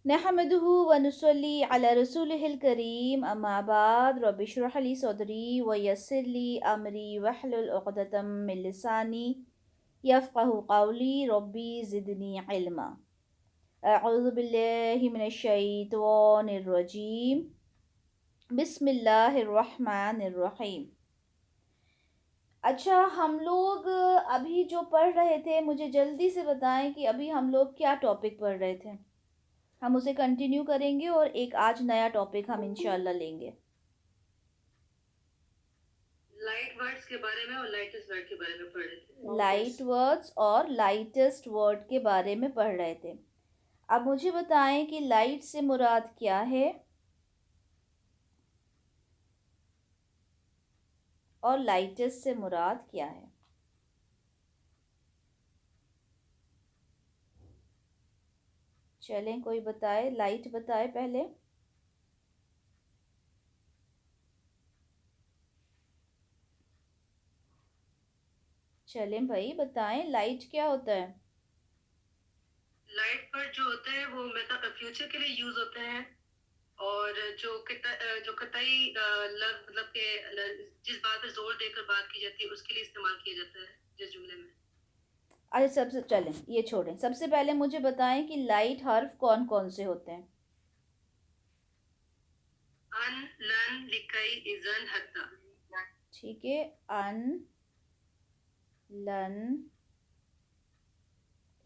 नहमदुहु व नुसल्ली अला रसूलिहिल करीम अम्मा बाद रब्बि इश्रह ली सदरी व यस्सिर ली अमरी वहलुल उक़दतम मिन लिसानी यफ़क़हु क़ौली रब्बी ज़िदनी इल्मा। अऊज़ु बिल्लाहि मिनश शैतानिर रजीम। बिस्मिल्लाहिर रहमानिर रहीम। अच्छा, हम लोग अभी जो पढ़ रहे थे, मुझे जल्दी से बताएं कि अभी हम लोग क्या टॉपिक पढ़ रहे थे। हम उसे कंटिन्यू करेंगे और एक आज नया टॉपिक हम इंशाल्लाह लेंगे। लाइट वर्ड्स के बारे में और लाइटेस्ट वर्ड के बारे में पढ़ रहे थे। लाइट वर्ड्स और लाइटेस्ट वर्ड के बारे में पढ़ रहे थे। अब मुझे बताएं कि लाइट से मुराद क्या है और लाइटेस्ट से मुराद क्या है। चलें, कोई बताए, लाइट बताए पहले। चलें भाई, बताएं लाइट क्या होता है। लाइट वर्ड जो होते हैं वो मतलब फ्यूचर के लिए यूज होते हैं और जो कतई मतलब के जिस बात पे जोर देकर बात की जाती है उसके लिए इस्तेमाल किया जाता है जिस जुमले में। अच्छा, सबसे चलें ये छोड़ें, सबसे पहले मुझे बताएं कि लाइट हर्फ कौन कौन से होते हैं। अन, लन, लिकई, इजन, हत्ता। ठीक है, अन, लन,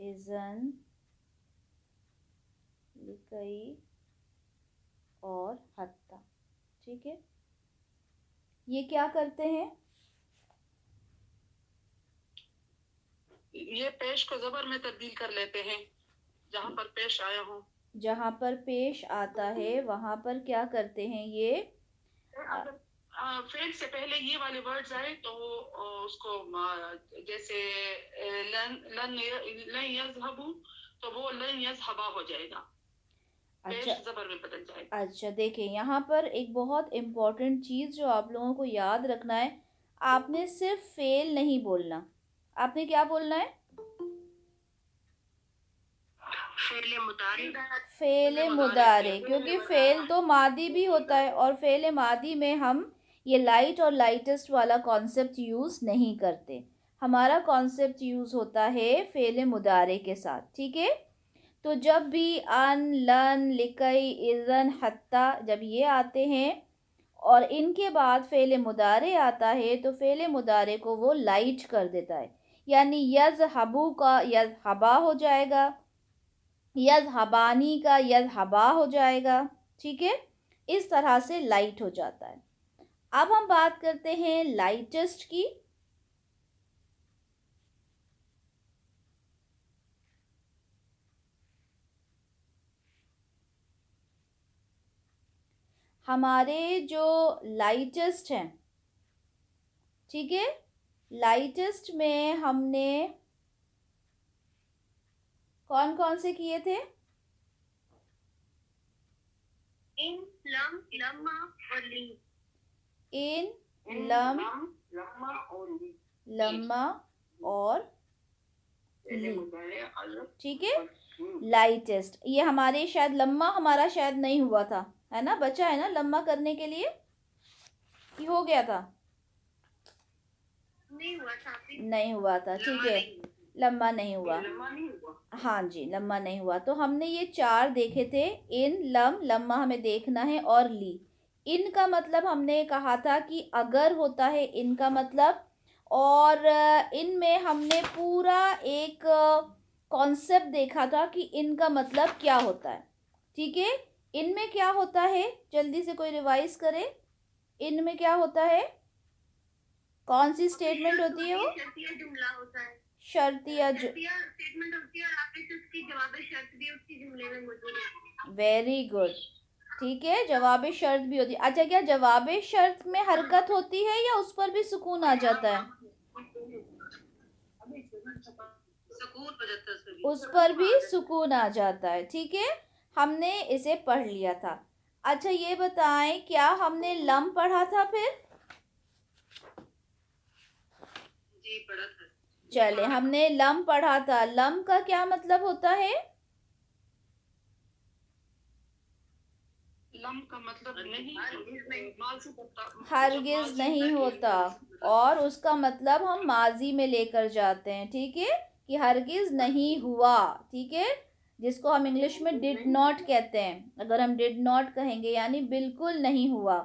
इजन, लिकई और हत्ता। ठीक है, ये क्या करते हैं। ये पेश को जबर में तब्दील कर लेते हैं जहाँ पर पेश आया हो। जहाँ पर पेश आता है वहाँ पर क्या करते हैं ये। फेल से पहले ये वाले वर्ड्स आए तो उसको जैसे लन लन लन यज़हबू तो वो लन यज़हबा हो जाएगा। अच्छा, पेश जबर में बदल जाएगा। अच्छा देखें, यहाँ पर एक बहुत इम्पोर्टेंट चीज़ जो आप लोगों को याद रखना है, आपने सिर्फ फेल नहीं बोलना, आपने क्या बोलना है। फेल मुतारी। फेल मुदारे, क्योंकि फेल तो मादी भी होता है और फेल मादी में हम ये लाइट और लाइटेस्ट वाला कॉन्सेप्ट यूज़ नहीं करते। हमारा कॉन्सेप्ट यूज़ होता है फेल मुदारे के साथ। ठीक है, तो जब भी अन, लन, लिकई, इज़न, हत्ता जब ये आते हैं और इनके बाद फेल मुदारे आता है तो फेल मुदारे को वो लाइट कर देता है, यानी यज़हबू का यज़हबा हो जाएगा, यज़हबानी का यज़हबा हो जाएगा। ठीक है, इस तरह से लाइट हो जाता है। अब हम बात करते हैं लाइटेस्ट की। हमारे जो लाइटेस्ट हैं, ठीक है, लाइटेस्ट में हमने कौन कौन से किए थे। इन, लम, लम्मा और ली। इन, लम, लम्मा और ली। लम्मा और ली। ठीक है, लाइटेस्ट ये हमारे शायद लम्मा हमारा शायद नहीं हुआ था, है ना, बचा है ना लम्मा करने के लिए कि हो गया था। नहीं हुआ था। ठीक है, लम्मा नहीं हुआ। हाँ जी, लम्मा नहीं हुआ। तो हमने ये चार देखे थे, इन, लम, लम्मा हमें देखना है और ली। इन का मतलब हमने कहा था कि अगर होता है इन का मतलब, और इन में हमने पूरा एक कॉन्सेप्ट देखा था कि इन का मतलब क्या होता है। ठीक है, इनमें क्या होता है, जल्दी से कोई रिवाइज करे, इनमें क्या होता है, कौन सी स्टेटमेंट होती है वो। शर्तिया जुमला होता है। शर्तिया स्टेटमेंट होती है और आपने जो उसकी जवाब शर्त भी उसकी जुमले में मौजूद है। Very good. ठीक है, जवाब शर्त भी होती है। अच्छा, क्या जवाब शर्त में हरकत होती है या उस पर भी सुकून आ जाता है। सुकून हो जाता है उस पर भी सुकून आ जाता है। ठीक है, हमने इसे पढ़ लिया था। अच्छा, ये बताएं क्या हमने लम पढ़ा था फिर। जी पढ़ा था। चले, हमने लम पढ़ा था। लम का क्या मतलब होता है। लम का मतलब नहीं, हरगिज नहीं होता, और उसका मतलब हम माजी में लेकर जाते हैं, ठीक है, कि हरगिज नहीं हुआ, ठीक है, जिसको हम इंग्लिश में डिड नॉट कहते हैं। अगर हम डिड नॉट कहेंगे यानी बिल्कुल नहीं हुआ,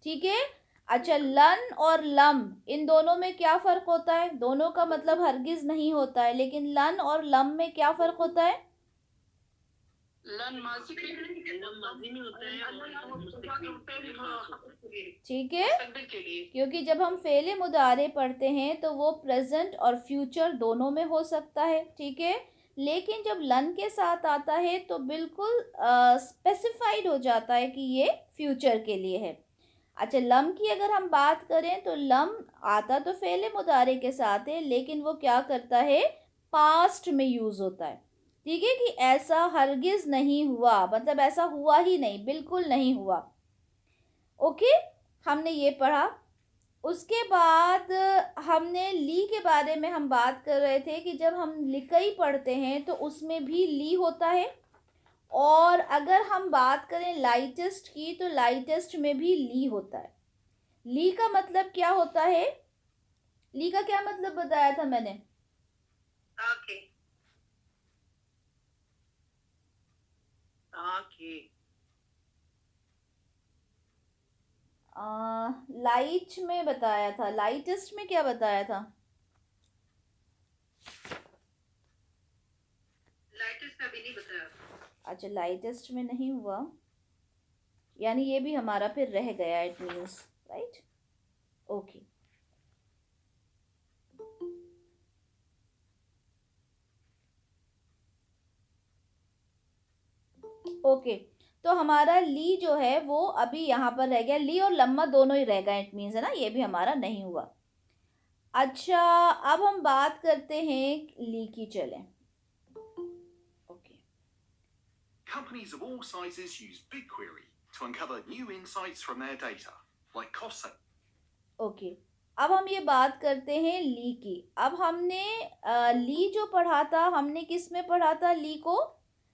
ठीक है। अच्छा, लन और लम, इन दोनों में क्या फ़र्क होता है? दोनों का मतलब हरगिज नहीं होता है, लेकिन लन और लम में क्या फ़र्क होता है? लन माजी में होता है, ठीक है, क्योंकि जब हम फेले मुदारे पढ़ते हैं तो वो प्रेजेंट और फ्यूचर दोनों में हो सकता है, ठीक है। लेकिन जब लन के साथ आता है तो बिल्कुल स्पेसिफाइड हो जाता है कि ये फ्यूचर के लिए है। अच्छा, लम की अगर हम बात करें तो लम आता तो फेले मुदारे के साथ है, लेकिन वो क्या करता है, पास्ट में यूज़ होता है, ठीक है, कि ऐसा हरगिज नहीं हुआ, मतलब ऐसा हुआ ही नहीं, बिल्कुल नहीं हुआ। ओके, हमने ये पढ़ा। उसके बाद हमने ली के बारे में हम बात कर रहे थे कि जब हम लिकई पढ़ते हैं तो उसमें भी ली होता है, और अगर हम बात करें लाइटेस्ट की तो लाइटेस्ट में भी ली होता है। ली का मतलब क्या होता है? ली का क्या मतलब बताया था मैंने? आके लाइट में बताया था, लाइटेस्ट में क्या बताया था? लाइटेस्ट में अभी नहीं बताया। अच्छा, लाइटेस्ट में नहीं हुआ, यानी ये भी हमारा फिर रह गया, it means, right. Okay, okay, तो हमारा ली जो है वो अभी यहाँ पर रह गया, ली और लम्मा दोनों ही रह गए, इट मीन्स, है ना, ये भी हमारा नहीं हुआ। अच्छा, अब हम बात करते हैं ली की, चलें। Okay, Companies of all sizes use BigQuery to uncover new insights from their data, like cost. Okay, अब हम ये बात करते हैं ली की। अब हमने ली जो पढ़ा था, हमने किस में पढ़ा था ली को?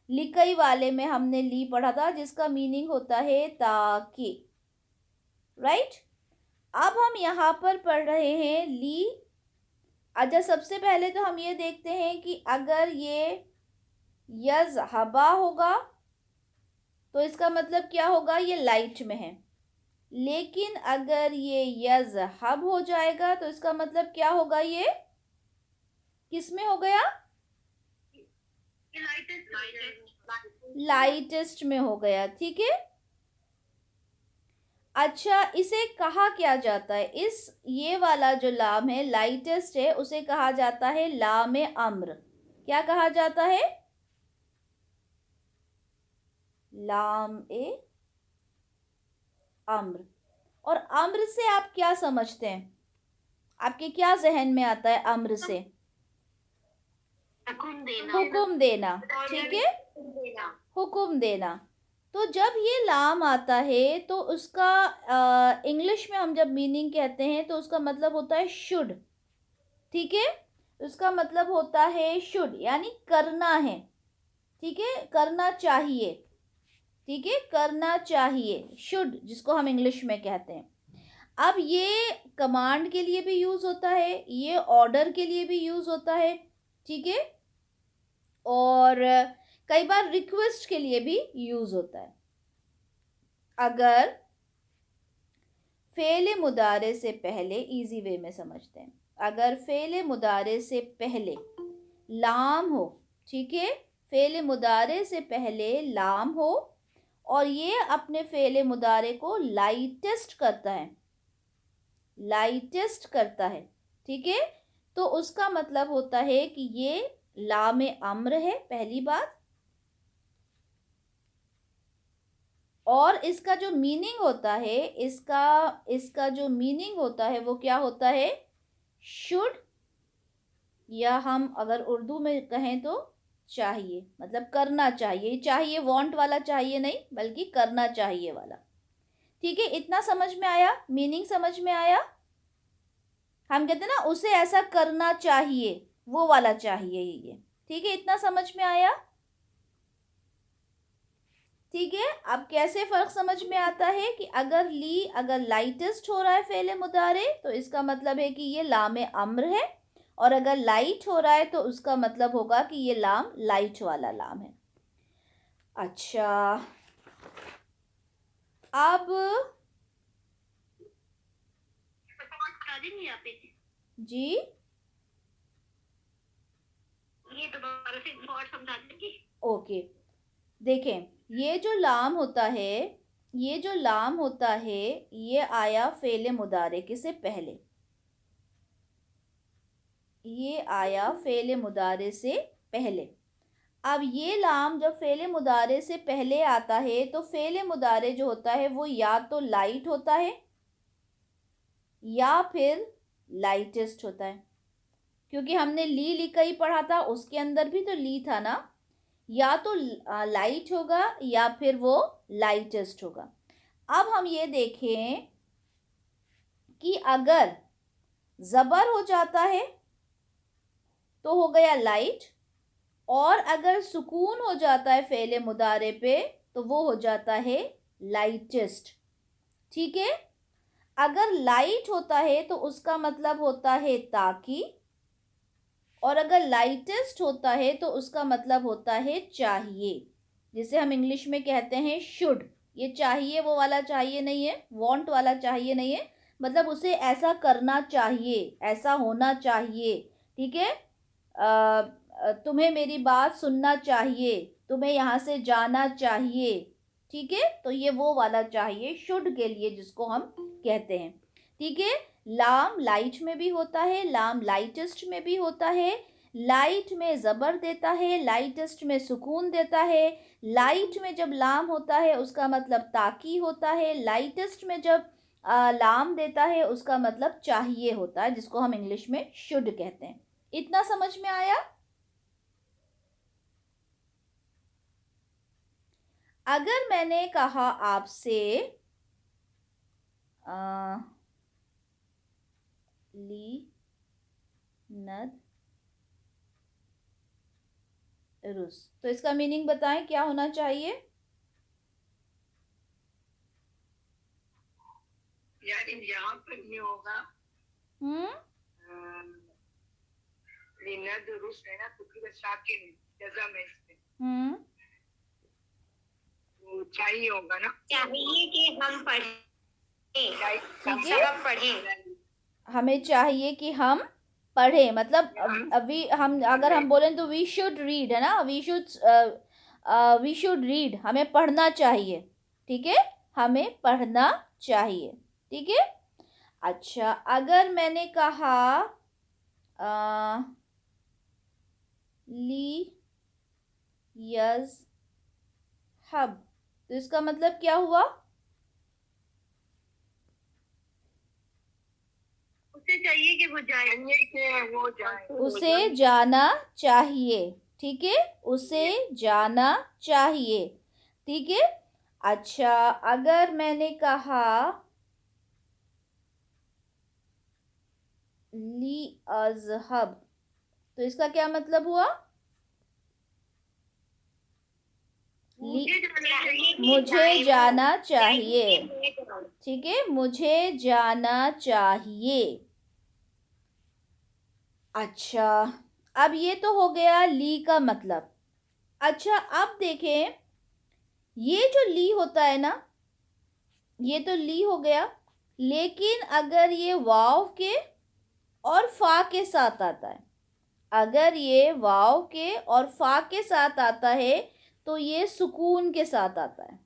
लिकई वाले में हमने ली पढ़ा था, जिसका मीनिंग होता है ताकि, राइट। अब हम यहाँ पर पढ़ रहे हैं ली। अच्छा, सबसे पहले तो हम ये देखते हैं कि अगर ये यज़हबा होगा तो इसका मतलब क्या होगा, ये लाइट में है। लेकिन अगर ये यज़हब हो जाएगा तो इसका मतलब क्या होगा, ये किस में हो गया? लाइटेस्ट में हो गया, ठीक है। अच्छा, इसे कहा क्या जाता है? ये वाला जो लाम है, लाइटेस्ट है, उसे कहा जाता है लाम अम्र। क्या कहा जाता है? लाम अम्र। और अम्र से आप क्या समझते हैं? आपके क्या जहन में आता है अम्र से? हुक्म देना, ठीक है, हुक्म देना। तो जब ये लाम आता है तो उसका इंग्लिश में हम जब मीनिंग कहते हैं तो उसका मतलब होता है शुड, ठीक है, उसका मतलब होता है शुड, यानी करना है, ठीक है, करना चाहिए, ठीक है, करना चाहिए, शुड, जिसको हम इंग्लिश में कहते हैं। अब ये कमांड के लिए भी यूज़ होता है, ये ऑर्डर के लिए भी यूज़ होता है, ठीक है, और कई बार रिक्वेस्ट के लिए भी यूज़ होता है। अगर फ़ेल मुदारे से पहले, इजी वे में समझते हैं, अगर फ़ेल मुदारे से पहले लाम हो, ठीक है, फ़ेल मुदारे से पहले लाम हो और ये अपने फ़ेल मुदारे को लाइटेस्ट करता है, लाइटेस्ट करता है, ठीक है, तो उसका मतलब होता है कि ये लाम अम्र है, पहली बात। और इसका जो मीनिंग होता है, इसका जो मीनिंग होता है वो क्या होता है? शुड, या हम अगर उर्दू में कहें तो चाहिए, मतलब करना चाहिए। चाहिए वांट वाला चाहिए नहीं, बल्कि करना चाहिए वाला, ठीक है। इतना समझ में आया? मीनिंग समझ में आया? हम कहते हैं ना उसे ऐसा करना चाहिए, वो वाला चाहिए ये, ठीक है, इतना समझ में आया? ठीक है, अब कैसे फ़र्क समझ में आता है कि अगर लाइटेस्ट हो रहा है फ़ेल मुदारे तो इसका मतलब है कि ये लाम अम्र है, और अगर लाइट हो रहा है तो उसका मतलब होगा कि ये लाम लाइट वाला लाम है। अच्छा, अब जी ये दोबारा से थॉट समझा देंगी। ओके, देखें, ये जो लाम होता है, ये आया फ़ेल मुदारे के से पहले, ये आया फ़ेल मुदारे से पहले। अब ये लाम जब फ़ेल मुदारे से पहले आता है तो फ़ेल मुदारे जो होता है वो या तो लाइट होता है या फिर लाइटेस्ट होता है, क्योंकि हमने ली का ही पढ़ा था, उसके अंदर भी तो ली था ना। या तो लाइट होगा या फिर वो लाइटेस्ट होगा। अब हम ये देखें कि अगर ज़बर हो जाता है तो हो गया लाइट, और अगर सुकून हो जाता है फ़ेल मुदारे पे तो वो हो जाता है लाइटेस्ट। ठीक है, अगर लाइट होता है तो उसका मतलब होता है ताकि, और अगर लाइटेस्ट होता है तो उसका मतलब होता है चाहिए, जिसे हम इंग्लिश में कहते हैं शुड। ये चाहिए वो वाला चाहिए नहीं है, वांट वाला चाहिए नहीं है, मतलब उसे ऐसा करना चाहिए, ऐसा होना चाहिए। ठीक है, तुम्हें मेरी बात सुनना चाहिए, तुम्हें यहाँ से जाना चाहिए। ठीक है, तो ये वो वाला चाहिए शुड के लिए जिसको हम कहते हैं। ठीक है, लाम लाइट में भी होता है, लाम लाइटेस्ट में भी होता है। लाइट में ज़बर देता है, लाइटेस्ट में सुकून देता है। लाइट में जब लाम होता है उसका मतलब ताकि होता है, लाइटेस्ट में जब लाम देता है उसका मतलब चाहिए होता है, जिसको हम इंग्लिश में शुड कहते हैं। इतना समझ में आया? अगर मैंने कहा आपसे ली नद रुस, तो इसका मीनिंग बताएं क्या होना चाहिए? यार यहाँ पर ये होगा लिनद रुस है ना, क्योंकि साकिन जज़म है इसमें, तो चाहिए होगा ना, चाहिए कि हम पढ़ें, सब पढ़ें, हमें चाहिए कि हम पढ़ें, मतलब अभी हम अगर हम बोलें तो वी शुड रीड, है ना, वी शुड रीड, हमें पढ़ना चाहिए। ठीक है, हमें पढ़ना चाहिए। ठीक है, अच्छा, अगर मैंने कहा ली यज हब, तो इसका मतलब क्या हुआ? उसे चाहिए कि वो जाए, उसे जाना चाहिए। ठीक है, उसे जाना चाहिए। ठीक है, अच्छा, अगर मैंने कहा ली अज़हब, तो इसका क्या मतलब हुआ? मुझे जाना चाहिए। ठीक है, मुझे जाना चाहिए। अच्छा, अब ये तो हो गया ली का मतलब। अच्छा, अब देखें, ये जो ली होता है ना, ये तो ली हो गया, लेकिन अगर ये वाव के और फा के साथ आता है, अगर ये वाव के और फा के साथ आता है तो ये सुकून के साथ आता है,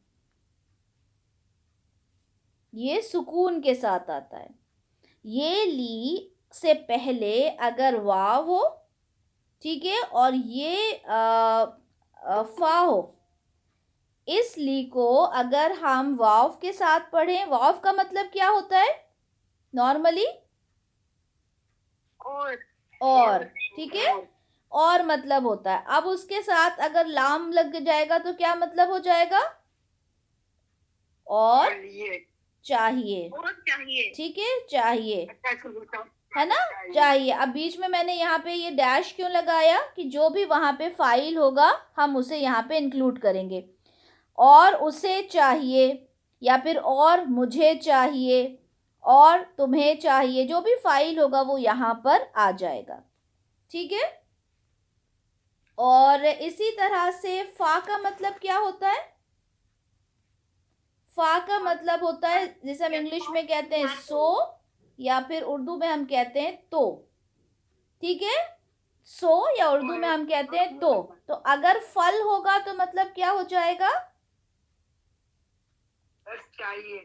ये सुकून के साथ आता है। ये ली से पहले अगर वाव हो, ठीक है, और ये फा हो, इस ली को अगर हम वाव के साथ पढ़ें, वाव का मतलब क्या होता है नॉर्मली? और ठीक है, और मतलब होता है। अब उसके साथ अगर लाम लग जाएगा तो क्या मतलब हो जाएगा? और चाहिए। ठीक है, चाहिए, है ना, चाहिए। अब बीच में मैंने यहाँ पे ये डैश क्यों लगाया कि जो भी वहाँ पे फाइल होगा हम उसे यहाँ पे इंक्लूड करेंगे। और उसे चाहिए, या फिर और मुझे चाहिए, और तुम्हें चाहिए, जो भी फाइल होगा वो यहाँ पर आ जाएगा। ठीक है। और इसी तरह से फा का मतलब क्या होता है? फा का मतलब होता है, जैसे हम इंग्लिश में कहते हैं सो, या फिर उर्दू में हम कहते हैं तो। ठीक है, सो या उर्दू में हम कहते हैं तो अगर फल होगा तो मतलब क्या हो जाएगा? चाहिए,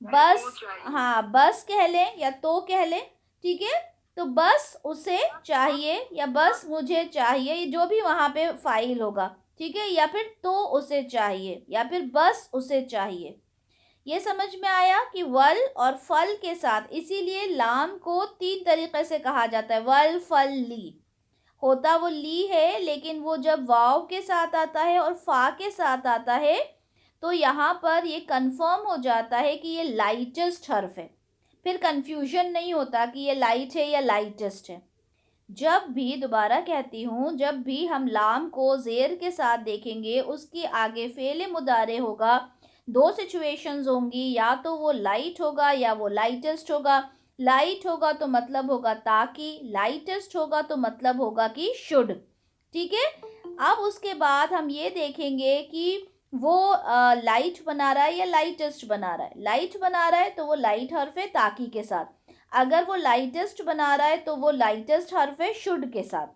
बस, हाँ, बस कह लें या तो कह लें। ठीक है, तो बस उसे चाहिए या बस मुझे चाहिए, ये जो भी वहां पे फाइल होगा। ठीक है, या फिर तो उसे चाहिए, या फिर बस उसे चाहिए। ये समझ में आया कि वल और फल के साथ, इसीलिए लाम को 3 तरीके से कहा जाता है, वल, फल, ली। होता वो ली है, लेकिन वो जब वाव के साथ आता है और फा के साथ आता है तो यहाँ पर ये कंफर्म हो जाता है कि ये लाइटेस्ट हर्फ है। फिर कंफ्यूजन नहीं होता कि ये लाइट है या लाइटेस्ट है। जब भी, दोबारा कहती हूँ, जब भी हम लाम को ज़ेर के साथ देखेंगे, उसके आगे फ़ेल मुदारे होगा, 2 सिचुएशंस होंगी, या तो वो लाइट होगा या वो लाइटेस्ट होगा। लाइट होगा तो मतलब होगा ताकि, लाइटेस्ट होगा तो मतलब होगा कि शुड। ठीक है, अब उसके बाद हम ये देखेंगे कि वो लाइट बना रहा है या लाइटेस्ट बना रहा है। लाइट बना रहा है तो वो लाइट हर्फ है ताकि के साथ, अगर वो लाइटेस्ट बना रहा है तो वो लाइटेस्ट हर्फ है शुड के साथ।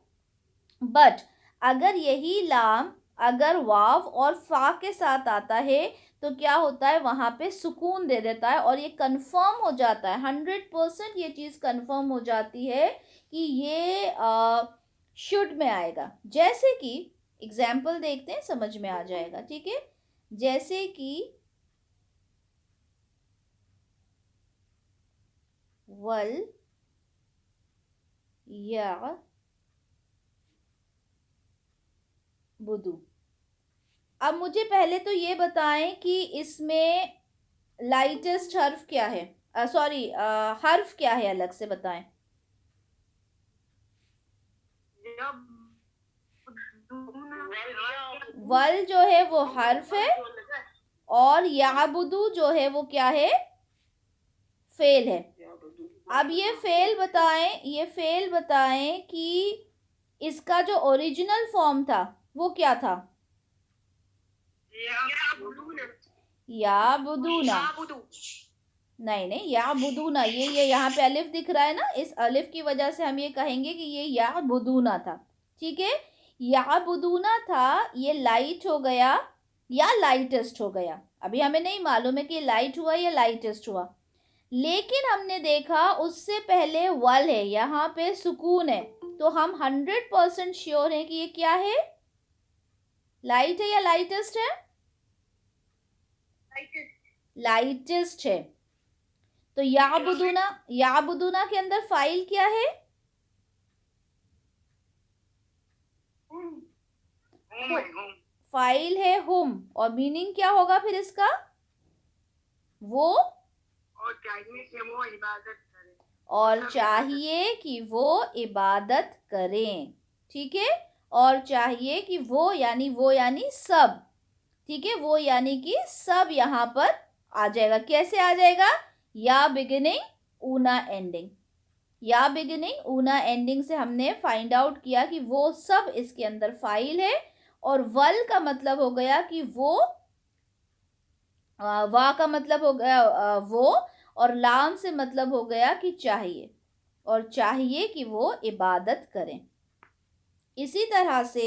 बट अगर यही लाम अगर वाव और फा के साथ आता है तो क्या होता है, वहां पे सुकून दे देता है और ये कंफर्म हो जाता है, 100% ये चीज़ कंफर्म हो जाती है कि ये शुड में आएगा। जैसे कि एग्जाम्पल देखते हैं, समझ में आ जाएगा। ठीक है, जैसे कि वल या बुदू। अब मुझे पहले तो ये बताएं कि इसमें लाइटेस्ट हर्फ क्या है, सॉरी हर्फ क्या है, अलग से बताएं। वल जो है वो हर्फ है और याबुदू जो है वो क्या है, फेल है। अब ये फेल बताएं कि इसका जो ओरिजिनल फॉर्म था वो क्या था? याबुदूना। नहीं, याबुदूना, ये यहाँ पे अलिफ दिख रहा है ना, इस अलिफ की वजह से हम ये कहेंगे कि ये याबुदूना था। ठीक है, याबुदूना था, ये लाइट हो गया या लाइटेस्ट हो गया। अभी हमें नहीं मालूम है कि लाइट हुआ या लाइटेस्ट हुआ, लेकिन हमने देखा उससे पहले वल है, यहाँ पे सुकून है, तो हम 100% श्योर हैं कि ये क्या है, लाइट है या लाइटेस्ट है? लाइटेस्ट है। तो याबुदूना के अंदर फाइल क्या है? फाइल है हुम, और मीनिंग क्या होगा फिर इसका? वो, और चाहिए कि वो इबादत करें, और चाहिए कि वो इबादत करें। ठीक है, और चाहिए कि वो यानी सब। ठीक है, वो यानी कि सब यहाँ पर आ जाएगा। कैसे आ जाएगा? या बिगिनिंग ऊना एंडिंग। या बिगिनिंग ऊना एंडिंग से हमने फाइंड आउट किया कि वो सब इसके अंदर फाइल है, और वल का मतलब हो गया कि वो, वा का मतलब हो गया वो, और लाम से मतलब हो गया कि चाहिए, और चाहिए कि वो इबादत करें। इसी तरह से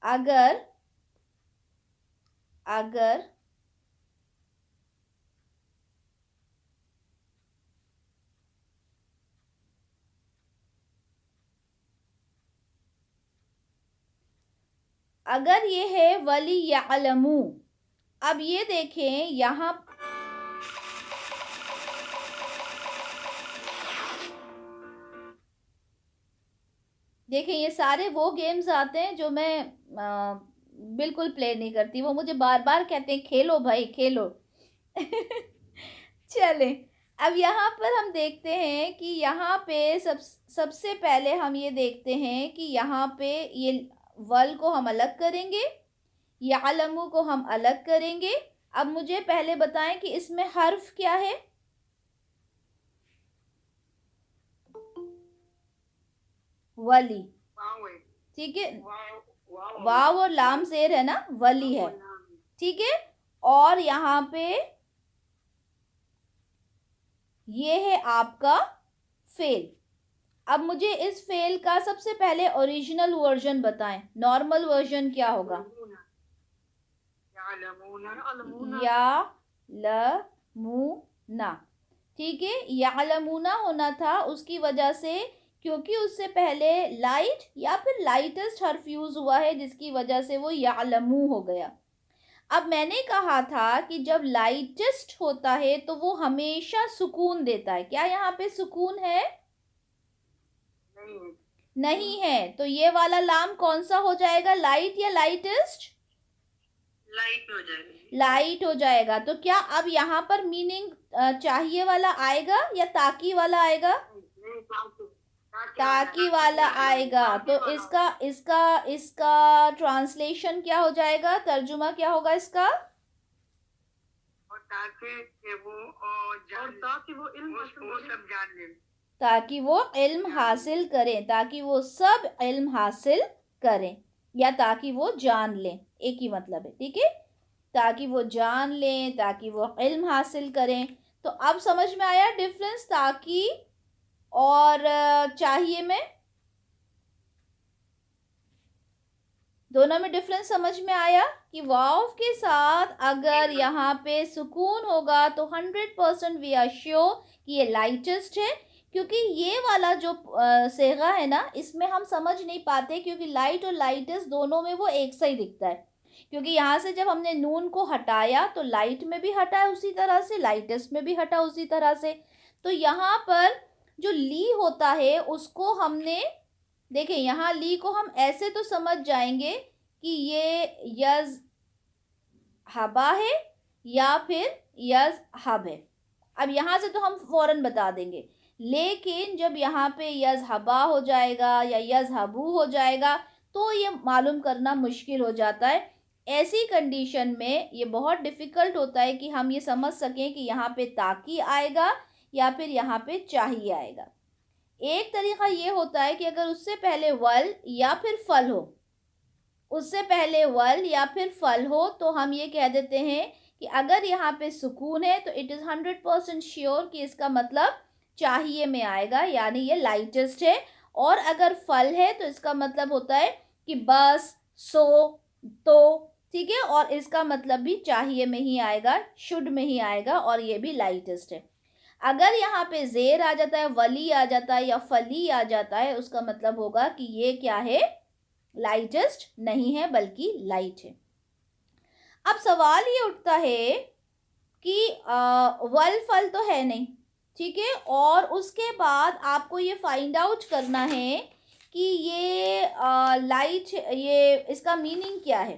अगर अगर ये है वली यालमू, अब ये देखें यहाँ, देखें ये सारे वो गेम्स आते हैं जो मैं बिल्कुल प्ले नहीं करती, वो मुझे बार बार कहते हैं खेलो भाई खेलो। चले, अब यहाँ पर हम देखते हैं कि यहाँ पे सबसे पहले हम ये देखते हैं कि यहाँ पे ये वल को हम अलग करेंगे, यालमू को हम अलग करेंगे। अब मुझे पहले बताएं कि इसमें हर्फ क्या है। वली, ठीक है, वाव और लाम शेर है ना, वली है, ठीक है। और यहाँ पे ये है आपका फेल। अब मुझे इस फेल का सबसे पहले ओरिजिनल वर्जन बताएं, नॉर्मल वर्जन क्या होगा। या लमूना, ठीक है। यालमूना होना था उसकी वजह से क्योंकि उससे पहले लाइट या फिर लाइटेस्ट हर्फ यूज हुआ है, जिसकी वजह से वो यालमू हो गया। अब मैंने कहा था कि जब लाइटेस्ट होता है तो वो हमेशा सुकून देता है। क्या यहाँ पे सुकून है? नहीं है। तो ये वाला लाम कौन सा हो जाएगा, लाइट या लाइटेस्ट? लाइट में हो जाएगा। लाइट हो जाएगा। तो क्या अब यहाँ पर मीनिंग चाहिए वाला आएगा या ताकि वाला आएगा? ताकि वाला आएगा। तो इसका इसका इसका ट्रांसलेशन क्या हो जाएगा, तर्जुमा क्या होगा इसका? ताकि वो इल्म हासिल करें, ताकि वो सब इल्म हासिल करें, या ताकि वो जान लें, एक ही मतलब है, ठीक है। ताकि वो जान लें, ताकि वो इल्म हासिल करें। तो अब समझ में आया डिफरेंस ताकि और चाहिए में? दोनों में डिफरेंस समझ में आया कि वाव के साथ अगर यहाँ पे सुकून होगा तो 100% वी आर श्योर कि ये लाइटेस्ट है। क्योंकि ये वाला जो सेगा है ना, इसमें हम समझ नहीं पाते क्योंकि लाइट और लाइटेस्ट दोनों में वो एक सा ही दिखता है। क्योंकि यहाँ से जब हमने नून को हटाया तो लाइट में भी हटा उसी तरह से, लाइटेस्ट में भी हटा उसी तरह से। तो यहाँ पर जो ली होता है उसको हमने, देखिए यहाँ ली को हम ऐसे तो समझ जाएंगे कि ये यज हबा है या फिर यज हब है। अब यहाँ से तो हम फौरन बता देंगे, लेकिन जब यहाँ पे यज हबा हो जाएगा या यज हबू हो जाएगा तो ये मालूम करना मुश्किल हो जाता है। ऐसी कंडीशन में ये बहुत डिफ़िकल्ट होता है कि हम ये समझ सकें कि यहाँ पे ताकि आएगा या फिर यहाँ पे चाहिए आएगा। एक तरीका ये होता है कि अगर उससे पहले वल या फिर फल हो, उससे पहले वल या फिर फल हो, तो हम ये कह देते हैं कि अगर यहाँ पे सुकून है तो इट इज़ 100% श्योर कि इसका मतलब चाहिए में आएगा, यानी ये लाइटेस्ट है। और अगर फल है तो इसका मतलब होता है कि बस, सो, तो, ठीक है। और इसका मतलब भी चाहिए में ही आएगा, शुड में ही आएगा, और ये भी लाइटेस्ट है। अगर यहाँ पे जेर आ जाता है, वली आ जाता है या फली आ जाता है, उसका मतलब होगा कि ये क्या है, लाइटेस्ट नहीं है बल्कि लाइट है। अब सवाल ये उठता है कि वल फल तो है नहीं, ठीक है, और उसके बाद आपको ये फाइंड आउट करना है कि ये लाइट, ये इसका मीनिंग क्या है,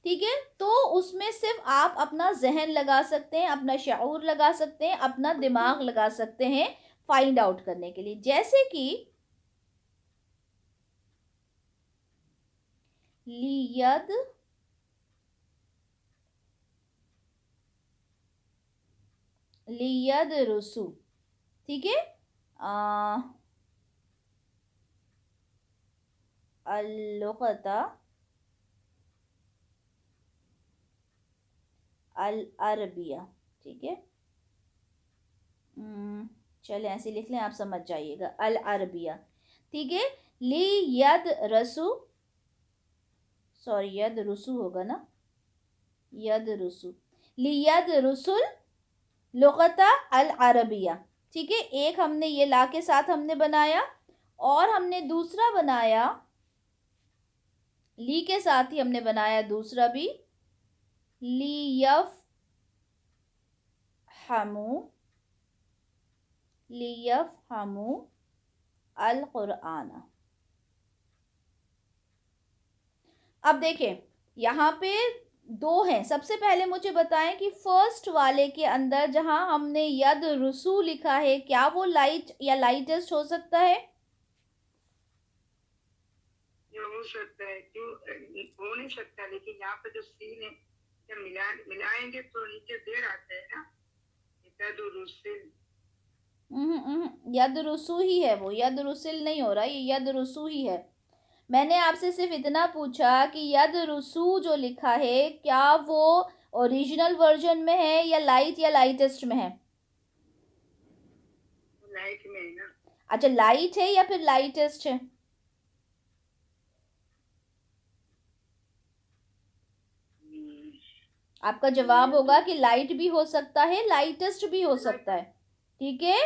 ठीक है। तो उसमें सिर्फ आप अपना जहन लगा सकते हैं, अपना शऊर लगा सकते हैं, अपना दिमाग लगा सकते हैं फाइंड आउट करने के लिए। जैसे कि लियद लियद रुसू, ठीक है। अल-लुग़ता अल-अरबिया, ठीक है। चलें ऐसे लिख लें, आप समझ जाइएगा, अल-अरबिया, ठीक है। ली यद रसू, सॉरी यद रुसू होगा ना, यद रुसू, ली यद रुसुल लुग़ता अल-अरबिया, ठीक है। एक हमने ये ला के साथ हमने बनाया, और हमने दूसरा बनाया ली के साथ ही हमने बनाया दूसरा भी, लियफ हमू अल कुराना। अब देखें यहाँ पे दो हैं। सबसे पहले मुझे बताएं कि फर्स्ट वाले के अंदर जहां हमने यद रुसू लिखा है, क्या वो लाइट या लाइटेस्ट हो सकता है? सकता है, क्यों हो नहीं सकता, लेकिन यहाँ पे जो सीन है जब मिलाएंगे तो नीचे देर आता है ना, यदुरुसिल। यदरुसु ही है वो, यदरुसिल नहीं हो रहा, ये यदरुसु ही है। मैंने आपसे सिर्फ इतना पूछा कि यदरुसु जो लिखा है क्या वो ओरिजिनल वर्जन में है या लाइटेस्ट में है? लाइट में है ना। अच्छा, लाइट है या फिर लाइटेस्ट है? आपका जवाब होगा कि लाइट भी हो सकता है, लाइटेस्ट भी हो सकता है। ठीक है,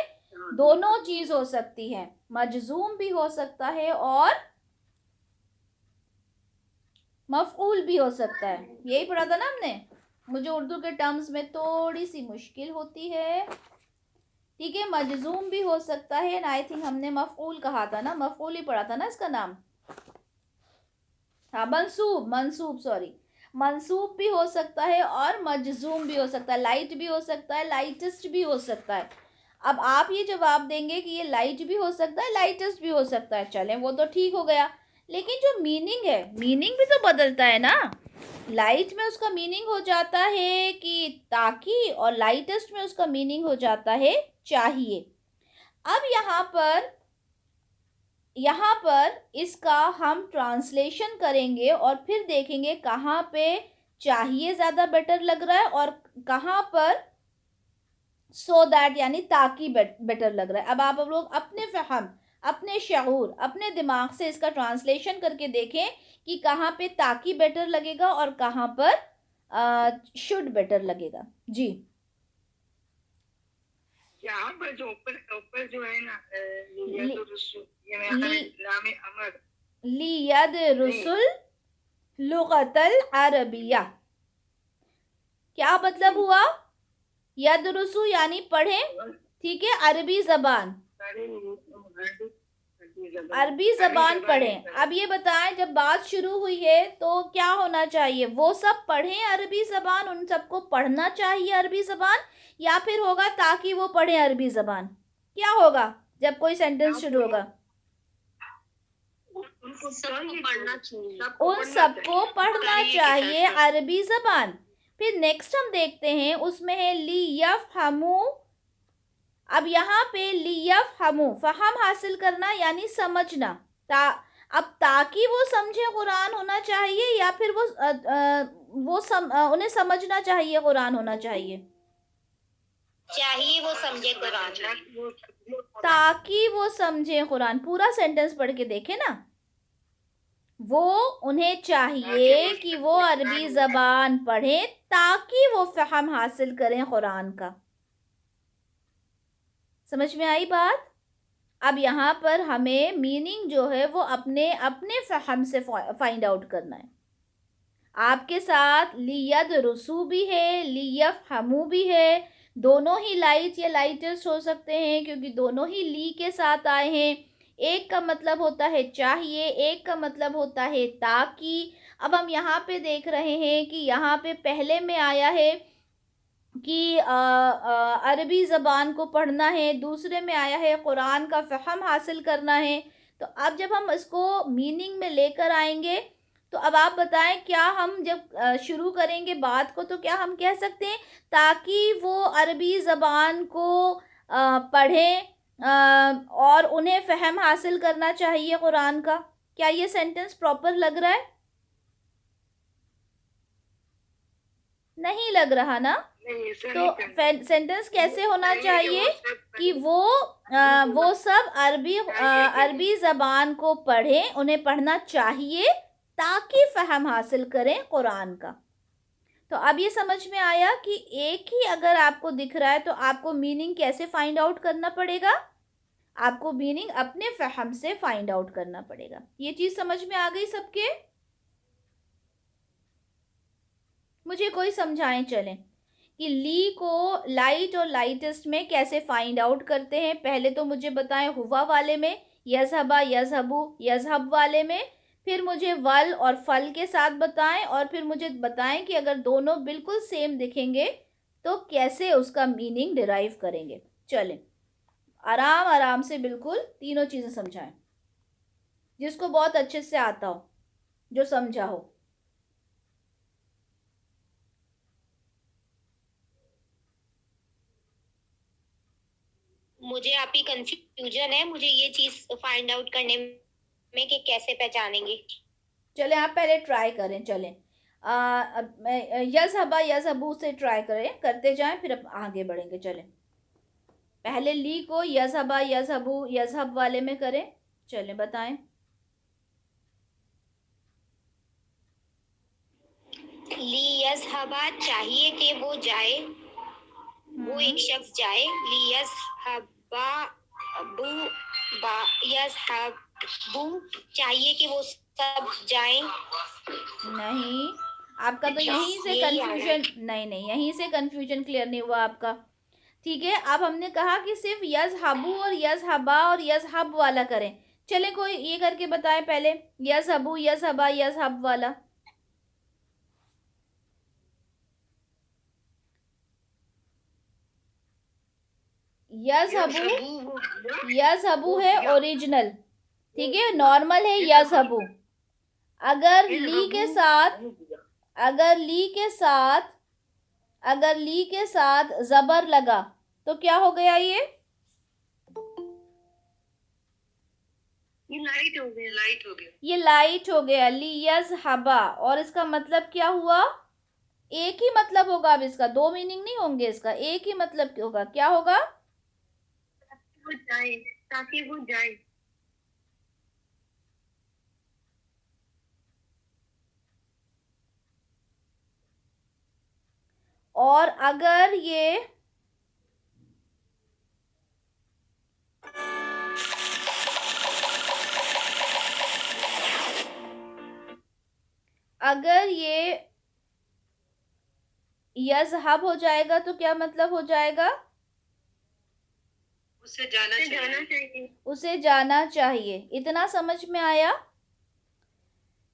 दोनों चीज हो सकती है, मजजूम भी हो सकता है और मफऊल भी हो सकता है। यही पढ़ा था ना हमने। मुझे उर्दू के टर्म्स में थोड़ी सी मुश्किल होती है। ठीक है, मजजूम भी हो सकता है एंड आई थिंक हमने मफऊल कहा था ना, मफऊल ही पढ़ा था ना इसका नाम। हाँ, मंसूब सॉरी, मंसूब भी हो सकता है और मजजूम भी हो सकता है, लाइट भी हो सकता है, लाइटेस्ट भी हो सकता है। अब आप ये जवाब देंगे कि ये लाइट भी हो सकता है, लाइटेस्ट भी हो सकता है, चलें वो तो ठीक हो गया, लेकिन जो मीनिंग है, मीनिंग भी तो बदलता है ना। लाइट में उसका मीनिंग हो जाता है कि ताकि, और लाइटेस्ट में उसका मीनिंग हो जाता है चाहिए। अब यहाँ पर इसका हम ट्रांसलेशन करेंगे और फिर देखेंगे कहाँ पे चाहिए ज़्यादा बेटर लग रहा है और कहाँ पर सो दैट यानी ताकि बेटर लग रहा है। अब आप लोग अपने फहम, अपने शऊर, अपने दिमाग से इसका ट्रांसलेशन करके देखें कि कहाँ पे ताकि बेटर लगेगा और कहाँ पर शुड बेटर लगेगा। जी, यहाँ पर जो ऊपर जो है ना, लियद रुसुल लुगतल अरबिया, क्या मतलब हुआ? यदरुसु यानी पढ़ें, ठीक है, अरबी जबान, अरबी जबान पढ़ें। अब ये बताएं, जब बात शुरू हुई है तो क्या होना चाहिए? वो सब पढ़ें अरबी जबान, उन सबको पढ़ना चाहिए अरबी जबान, या फिर होगा ताकि वो पढ़ें अरबी जबान? क्या होगा जब कोई सेंटेंस शुरू होगा? उन सबको पढ़ना चाहिए अरबी जबान। फिर नेक्स्ट हम देखते हैं, उसमें है लियफ़हमू। अब यहाँ पे लियफ़हमू, फहम हासिल करना यानी समझना। अब ताकि वो समझे कुरान होना चाहिए या फिर उन्हें समझना चाहिए कुरान होना चाहिए? वो समझे कुरान, ताकि वो समझे कुरान। पूरा सेंटेंस पढ़ के देखे ना, वो उन्हें चाहिए कि वो अरबी ज़बान पढ़ें ताकि वो फहम हासिल करें कुरान का। समझ में आई बात? अब यहाँ पर हमें मीनिंग जो है वो अपने अपने फहम से फाइंड आउट करना है। आपके साथ लियद रुसू भी है, लियफ़हमू भी है, दोनों ही लाइट या लाइटेस्ट हो सकते हैं क्योंकि दोनों ही ली के साथ आए हैं। एक का मतलब होता है चाहिए, एक का मतलब होता है ताकि। अब हम यहाँ पे देख रहे हैं कि यहाँ पे पहले में आया है कि अरबी ज़बान को पढ़ना है, दूसरे में आया है कुरान का फ़हम हासिल करना है। तो अब जब हम इसको मीनिंग में लेकर आएंगे तो अब आप बताएं, क्या हम जब शुरू करेंगे बात को तो क्या हम कह सकते हैं ताकि वो अरबी ज़बान को पढ़ें और उन्हें फ़हम हासिल करना चाहिए कुरान का? क्या ये सेंटेंस प्रॉपर लग रहा है? नहीं लग रहा ना? तो सेंटेंस कैसे होना चाहिए कि वो सब अरबी ज़बान को पढ़ें, उन्हें पढ़ना चाहिए ताकि फ़हम हासिल करें कुरान का। तो अब ये समझ में आया कि एक ही अगर आपको दिख रहा है तो आपको मीनिंग कैसे फाइंड आउट करना पड़ेगा? आपको मीनिंग अपने फ़हम से फाइंड आउट करना पड़ेगा। ये चीज़ समझ में आ गई सबके? मुझे कोई समझाएं चलें कि ली को लाइट और लाइटेस्ट में कैसे फाइंड आउट करते हैं। पहले तो मुझे बताएं हुआ वाले में, यज़हबा यज़हबू यज़हब वाले में, फिर मुझे वल और फल के साथ बताएं और फिर मुझे बताएं कि अगर दोनों बिल्कुल सेम दिखेंगे तो कैसे उसका मीनिंग डिराइव करेंगे। चलें, आराम आराम से बिल्कुल तीनों चीज़ें समझाएं जिसको बहुत अच्छे से आता हो। जो समझा हो। मुझे आप ही कंफ्यूजन है, मुझे ये चीज फाइंड आउट करने में कि कैसे पहचानेंगे। चले आप पहले ट्राई करें, चलें यज़हबा यज़हबू से ट्राई करें, करते जाएं, फिर आगे बढ़ेंगे। चलें पहले ली को यज़हबा यज़हबू यज़हब वाले में करें। चलें बताएं। ली यज़हबा चाहिए कि वो जाए, वो एक शख्स जाए। ली यज़हबा अबू बा यज़हबू चाहिए कि वो सब जाएं। नहीं, आपका तो यहीं से कंफ्यूजन, नहीं यहीं से कंफ्यूजन क्लियर नहीं हुआ आपका। ठीक है, अब हमने कहा कि सिर्फ यज़हबू और यज़हबा और यज़हब वाला करें। चले कोई ये करके बताए पहले, यज़हबू यज़हबा यज़हब वाला। यज़हबू है ओरिजिनल, ठीक है, नॉर्मल है यज़हबू। अगर ली के साथ जबर लगा तो क्या हो गया? ये लाइट हो गया। ये लाइट हो गया, ली यज़हबा। और इसका मतलब क्या हुआ? एक ही मतलब होगा अब इसका, दो मीनिंग नहीं होंगे इसका, एक ही मतलब होगा। क्या होगा? ताकि वो जाए। और अगर ये यज़हब हो जाएगा तो क्या मतलब हो जाएगा? उसे जाना चाहिए। इतना समझ में आया?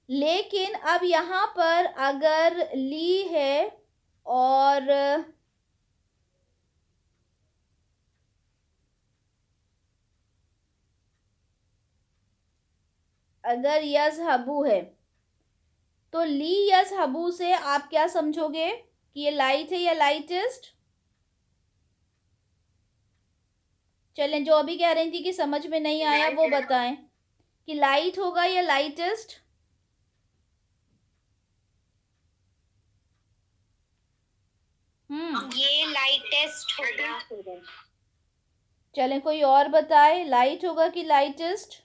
लेकिन अब यहाँ पर अगर ली है और अगर यज़हबू है तो ली यज़हबू से आप क्या समझोगे कि ये लाइट है या लाइटेस्ट? चलें, जो अभी कह रही थी कि समझ में नहीं आया वो बताएं कि लाइट होगा या लाइटेस्ट। ये लाइटेस्ट होगा। चलें कोई और बताए, लाइट होगा कि लाइटेस्ट?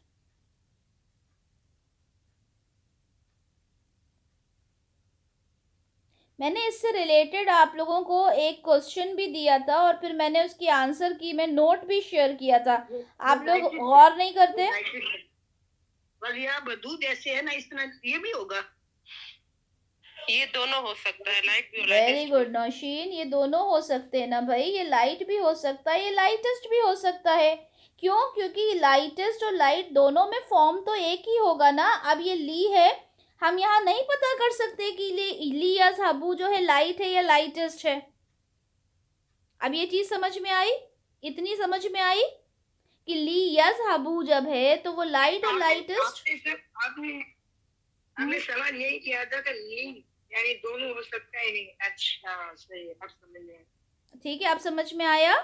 मैंने इससे रिलेटेड आप लोगों को एक क्वेश्चन भी दिया था और फिर मैंने उसकी आंसर की, मैं नोट भी शेयर किया था। आप लोग गौर नहीं करते? जैसे है ना, इस तरह ये भी होगा। ये दोनों हो सकता है, लाइट भी और वेरी गुड नौशीन, ये दोनों हो सकते हैं ना भाई। ये लाइट भी हो सकता है, ये लाइटेस्ट भी हो सकता है। क्यों? क्योंकि लाइटेस्ट और लाइट दोनों में फॉर्म तो एक ही होगा ना। अब ये ली है, हम यहाँ नहीं पता कर सकते कि ली या साबू जो है लाइट है या लाइटेस्ट है। अब ये चीज समझ में आई? इतनी समझ में आई कि ली या साबू जब है तो वो लाइट और लाइटेस्ट। आपने सवाल यही किया था कि ली यानी दोनों हो सकता है नहीं। अच्छा सही है, अब समझ में आया। ठीक है, आप समझ में आया?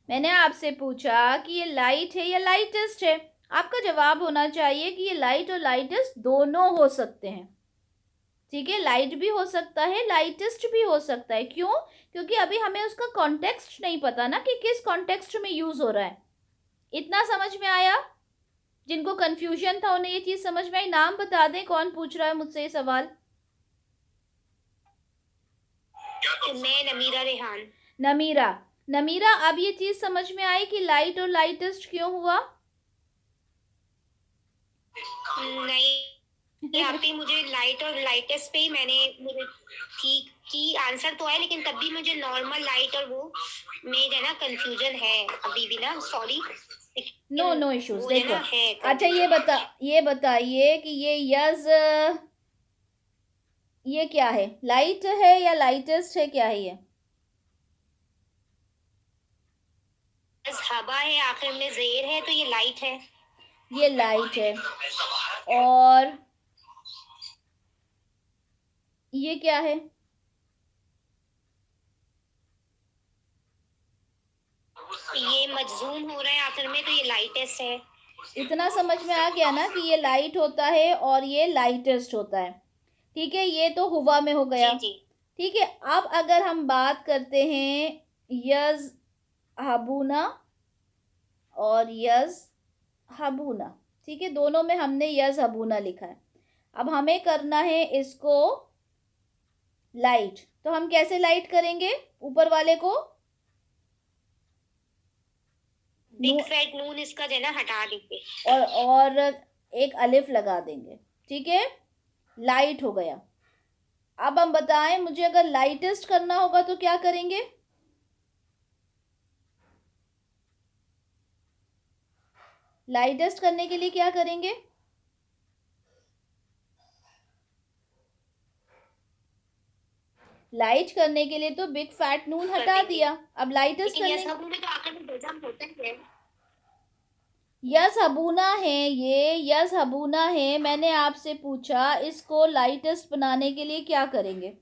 मैंने आपसे पूछा कि ये लाइट है या लाइटेस्ट है, आपका जवाब होना चाहिए कि ये लाइट और लाइटेस्ट दोनों हो सकते हैं। ठीक है, लाइट भी हो सकता है, लाइटेस्ट भी हो सकता है। क्यों? क्योंकि अभी हमें उसका कॉन्टेक्स्ट नहीं पता ना कि किस कॉन्टेक्स्ट में यूज हो रहा है। इतना समझ में आया? जिनको कंफ्यूजन था उन्हें ये चीज समझ में आई? नाम बता दें कौन पूछ रहा है मुझसे ये सवाल। मैं नमीरा रेहान। नमीरा, अब ये चीज समझ में आई कि लाइट और लाइटेस्ट क्यों हुआ? नहीं, यहाँ पे मुझे लाइट और लाइटेस्ट पे ही मुझे ठीक की आंसर तो है, लेकिन तब भी मुझे नॉर्मल लाइट और वो में है ना कंफ्यूजन है अभी भी ना। Sorry, no issues. देखो अच्छा, ये बताइए कि ये क्या है? लाइट है या लाइटेस्ट है? क्या है ये? हवा है, आखिर में जेर है, तो ये लाइट है। ये लाइट है। और ये क्या है? ये मजजूम हो रहा है आखिर में, तो ये लाइटेस्ट है। इतना समझ में आ गया ना कि ये लाइट होता है और ये लाइटेस्ट होता है। ठीक है, ये तो हुआ में हो गया। जी जी। ठीक है, अब अगर हम बात करते हैं यज़हबूना और यज़हबूना, ठीक है, दोनों में हमने यज़हबूना लिखा है। अब हमें करना है इसको लाइट, तो हम कैसे लाइट करेंगे ऊपर वाले को? बिग फैट नून इसका जो है ना हटा देंगे और एक अलिफ लगा देंगे। ठीक है, लाइट हो गया। अब हम बताएं, मुझे अगर लाइटेस्ट करना होगा तो क्या करेंगे? लाइटेस्ट करने के लिए क्या करेंगे? लाइट करने के लिए तो बिग फैट नून हटा दिया। अब लाइटेस्ट लेकिन करने, ये सब में तो आखिर में बेजाम होता ही है। यज़हबूना है, ये यज़हबूना है। मैंने आपसे पूछा इसको लाइटेस्ट बनाने के लिए क्या करेंगे?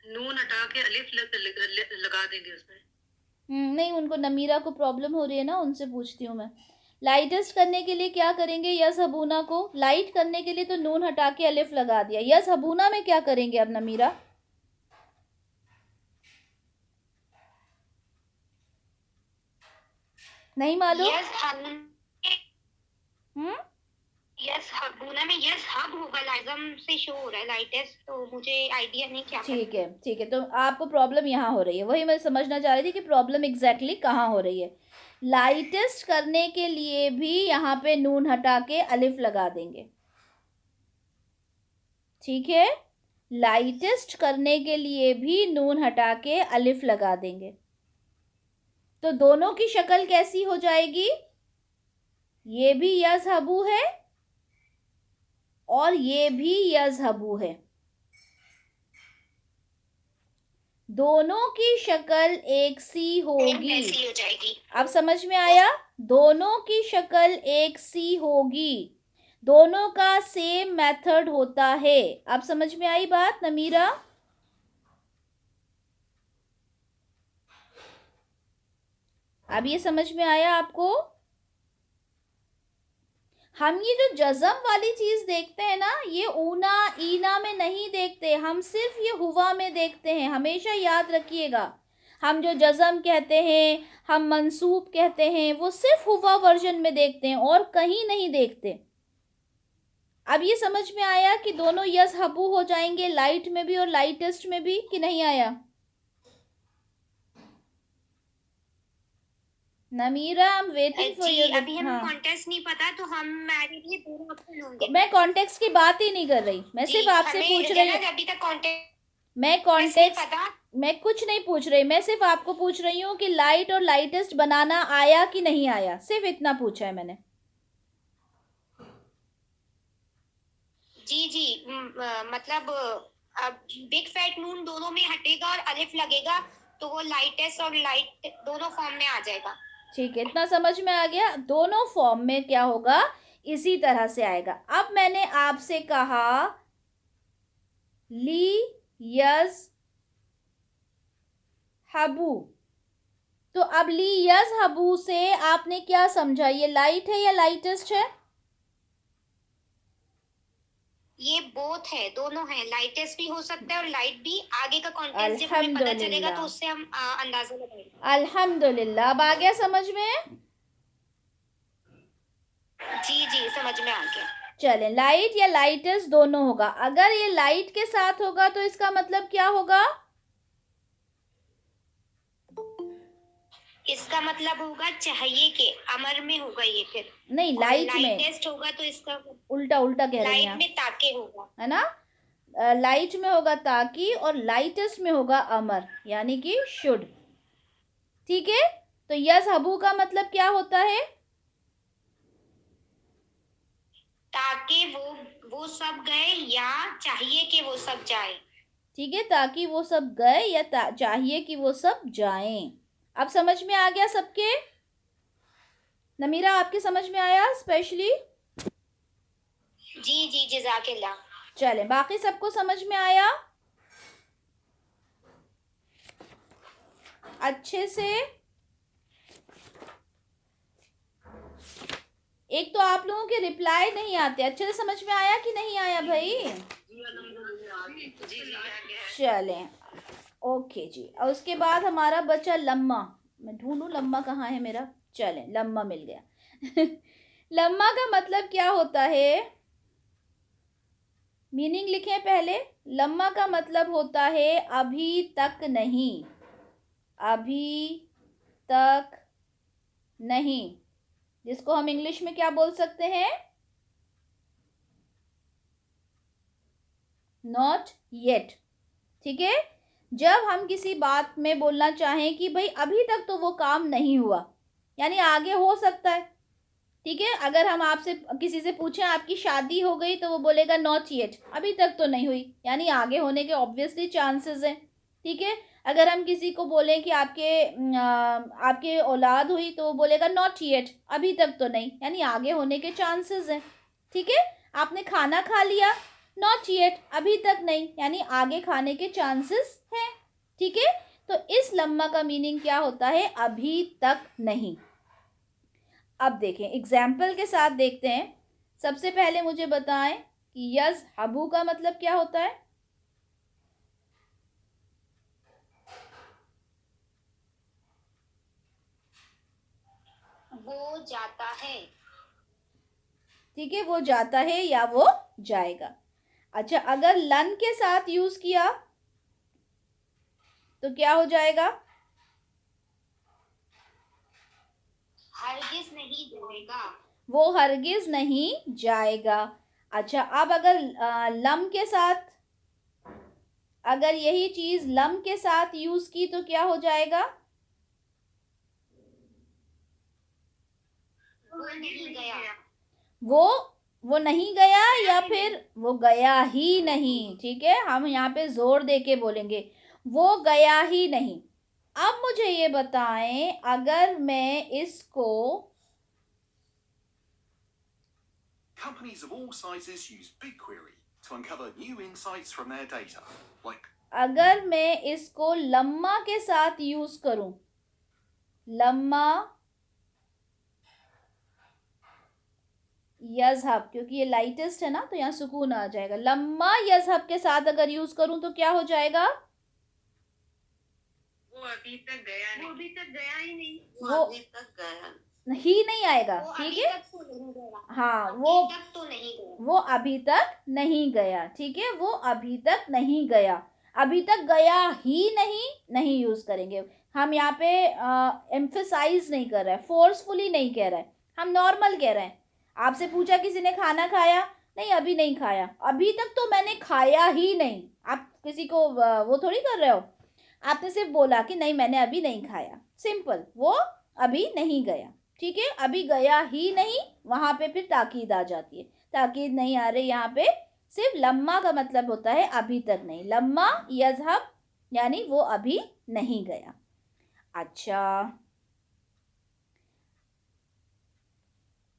नून हटा के अलिफ लगा देंगे उसमें। नहीं, उनको नमीरा को प्रॉब्लम हो रही है ना, उनसे पूछती हूँ मैं। लाइटेस्ट करने के लिए क्या करेंगे? यज़हबूना को लाइट करने के लिए तो नून हटा के अलिफ लगा दिया। यज़हबूना में क्या करेंगे अब नमीरा? नहीं मालूम? यज़हबूना में यज़हब होगा, लाज़म से शो हो रहा है लाइटेस्ट, तो मुझे आइडिया नहीं क्या। ठीक है, ठीक है, तो आपको प्रॉब्लम यहाँ हो रही है, वही मैं समझना चाह रही थी कि प्रॉब्लम एग्जैक्टली कहाँ हो रही है। लाइटेस्ट करने के लिए भी यहाँ पे नून हटा के अलिफ लगा देंगे। ठीक है, लाइटेस्ट करने के लिए भी नून हटा के अलिफ लगा देंगे, तो दोनों की शक्ल कैसी हो जाएगी? ये भी यज़हबू है और ये भी यज़हबू है, दोनों की शक्ल एक सी होगी। ऐसी हो जाएगी। अब समझ में आया? दोनों की शक्ल एक सी होगी, दोनों का सेम मेथड होता है। अब समझ में आई बात नमीरा? अब ये समझ में आया आपको? हम ये जो जज़म वाली चीज देखते हैं ना, ये ऊना ईना में नहीं देखते, हम सिर्फ ये हुआ में देखते हैं। हमेशा याद रखिएगा, हम जो जज़म कहते हैं, हम मंसूब कहते हैं, वो सिर्फ हुआ वर्जन में देखते हैं और कहीं नहीं देखते। अब ये समझ में आया कि दोनों यज़हबू हो जाएंगे लाइट में भी और लाइटेस्ट में भी, कि नहीं आया? Namira, I am waiting for your. अभी हमें कॉन्टेक्स्ट नहीं पता, तो हम मेरे लिए दोनों ऑप्शन होंगे। मैं कॉन्टेक्स्ट की बात ही नहीं कर रही, मैं सिर्फ आपसे पूछ रही हूँ। अभी तक कॉन्टेक्स्ट मैं कॉन्टेक्स्ट, मैं कुछ नहीं पूछ रही, मैं सिर्फ आपको पूछ रही हूँ कि लाइट और लाइटेस्ट बनाना आया कि नहीं आया, सिर्फ इतना पूछा है मैंने। जी जी, मतलब अब बिग फैट नून दोनों में हटेगा और अलिफ लगेगा, तो वो लाइटेस्ट और लाइट दोनों फॉर्म में आ जाएगा। ठीक है, इतना समझ में आ गया। दोनों फॉर्म में क्या होगा, इसी तरह से आएगा। अब मैंने आपसे कहा ली यज़हबू, तो अब ली यज़हबू से आपने क्या समझा? ये लाइट है या लाइटेस्ट है? ये बोथ है, दोनों है, लाइटेस्ट भी हो सकता है और लाइट भी। आगे का कॉन्टेक्स्ट जब हमें पता चलेगा तो उससे हम अंदाजा लगाएंगे। अल्हम्दुलिल्लाह, अब आ गया समझ में? जी जी, समझ में आ गया। चले, लाइट या लाइटेस्ट दोनों होगा। अगर ये लाइट के साथ होगा तो इसका मतलब क्या होगा? इसका मतलब होगा चाहिए के अमर में होगा ये, फिर नहीं, लाइट में टेस्ट होगा तो इसका उल्टा उल्टा कह रही हैं लाइट में ताके होगा, है ना? लाइट में होगा ताकि और लाइटेस्ट में होगा अमर, यानी कि शुड। ठीक है, तो यज़हबू का मतलब क्या होता है? ताकि वो सब गए या चाहिए कि वो सब जाए। ठीक है, ताकि वो सब गए या चाहिए कि वो सब जाएं। अब समझ में आ गया सबके? नमीरा, आपके समझ में आया स्पेशली? जी जी, जज़ाकल्लाह। चलें, बाकी सबको समझ में आया अच्छे से? एक तो आप लोगों के रिप्लाई नहीं आते, अच्छे से समझ में आया कि नहीं आया भाई? जी आ गया है। चलें, ओके जी। और उसके बाद हमारा बचा लम्मा। मैं ढूंढूं लम्मा कहाँ है मेरा। चलें, लम्मा मिल गया। लम्मा का मतलब क्या होता है? मीनिंग लिखें पहले। लम्मा का मतलब होता है अभी तक नहीं, अभी तक नहीं, जिसको हम इंग्लिश में क्या बोल सकते हैं? Not yet. ठीक है, जब हम किसी बात में बोलना चाहें कि भाई अभी तक तो वो काम नहीं हुआ, यानी आगे हो सकता है। ठीक है, अगर हम आपसे किसी से पूछें आपकी शादी हो गई, तो वो बोलेगा नॉट येट, अभी तक तो नहीं हुई, यानी आगे होने के ऑब्वियसली चांसेस हैं। ठीक है, अगर हम किसी को बोलें कि आपके औलाद हुई, तो वो बोलेगा नॉट येट, अभी तक तो नहीं, यानी आगे होने के चांसेस हैं। ठीक है, आपने खाना खा लिया, नॉट येट, अभी तक नहीं, यानी आगे खाने के चांसेस हैं। ठीक है, तो इस लम्मा का मीनिंग क्या होता है? अभी तक नहीं। अब देखें, एग्जाम्पल के साथ देखते हैं। सबसे पहले मुझे बताएं कि यज़हबू का मतलब क्या होता है? वो जाता है। ठीक है, वो जाता है या वो जाएगा। अच्छा, अगर लन के साथ यूज किया तो क्या हो जाएगा? हरगिज नहीं जाएगा। वो हरगिज नहीं जाएगा। अच्छा, अब अगर लम के साथ, अगर यही चीज लम के साथ यूज की तो क्या हो जाएगा? वो नहीं गया। वो नहीं गया या फिर वो गया ही नहीं। ठीक है, हम यहाँ पे जोर दे के बोलेंगे, वो गया ही नहीं। अब मुझे ये बताएं, अगर मैं इसको Companies of all sizes use BigQuery to uncover new insights from their data, like अगर मैं इसको लम्मा के साथ यूज करूं, लम्मा यज़हब, क्योंकि ये लाइटेस्ट है ना, तो यहाँ सुकून आ जाएगा। लम्मा यज़हब के साथ अगर यूज करूं तो क्या हो जाएगा? वो अभी तक गया नहीं। वो अभी तक गया ही नहीं। वो अभी तक गया ही नहीं आएगा। वो ठीक अभी है, तक तो नहीं गया। हाँ, अभी वो तक तो नहीं गया। वो अभी तक नहीं गया। ठीक है, वो अभी तक नहीं गया। अभी तक गया ही नहीं यूज करेंगे हम। यहाँ पे एम्फेसाइज नहीं कर रहा है, फोर्सफुली नहीं कह रहा है, हम नॉर्मल कह रहे हैं। आपसे पूछा किसी ने खाना खाया, नहीं अभी नहीं खाया, अभी तक तो मैंने खाया ही नहीं। आप किसी को वो थोड़ी कर रहे हो, आपने सिर्फ बोला कि नहीं मैंने अभी नहीं खाया, सिंपल, वो अभी नहीं गया। ठीक है, अभी गया ही नहीं, वहां पे फिर ताकीद आ जाती है, ताकीद नहीं आ रही यहाँ पे। सिर्फ लम्मा का मतलब होता है अभी तक नहीं। लम्मा यज़हब यानी वो अभी नहीं गया। अच्छा,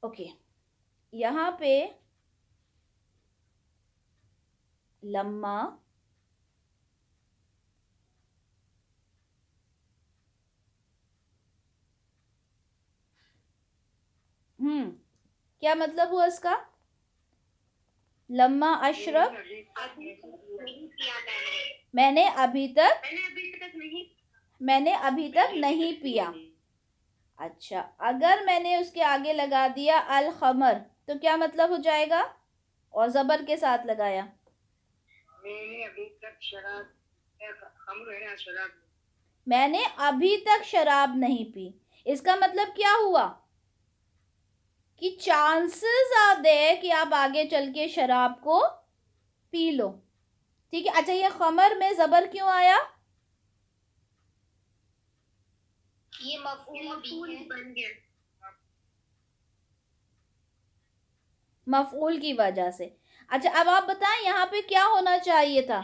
ओके, यहाँ पे लम्मा क्या मतलब हुआ इसका? लम्मा अशरफ, अभी तक नहीं किया मैंने अभी तक मैंने अभी तक नहीं पिया। अच्छा, अगर मैंने उसके आगे लगा दिया अल खमर तो क्या मतलब हो जाएगा? और जबर के साथ लगाया, मैंने अभी तक शराब खम्र है ना, शराब मैंने अभी तक शराब नहीं पी। इसका मतलब क्या हुआ कि चांसेस आर देयर कि आप आगे चल के शराब को पी लो। ठीक है, अच्छा, ये खमर में जबर क्यों आया? ये मफूल भी है। बन गया। मफऊल की वजह से। अच्छा, अब आप बताएं यहाँ पे क्या होना चाहिए था?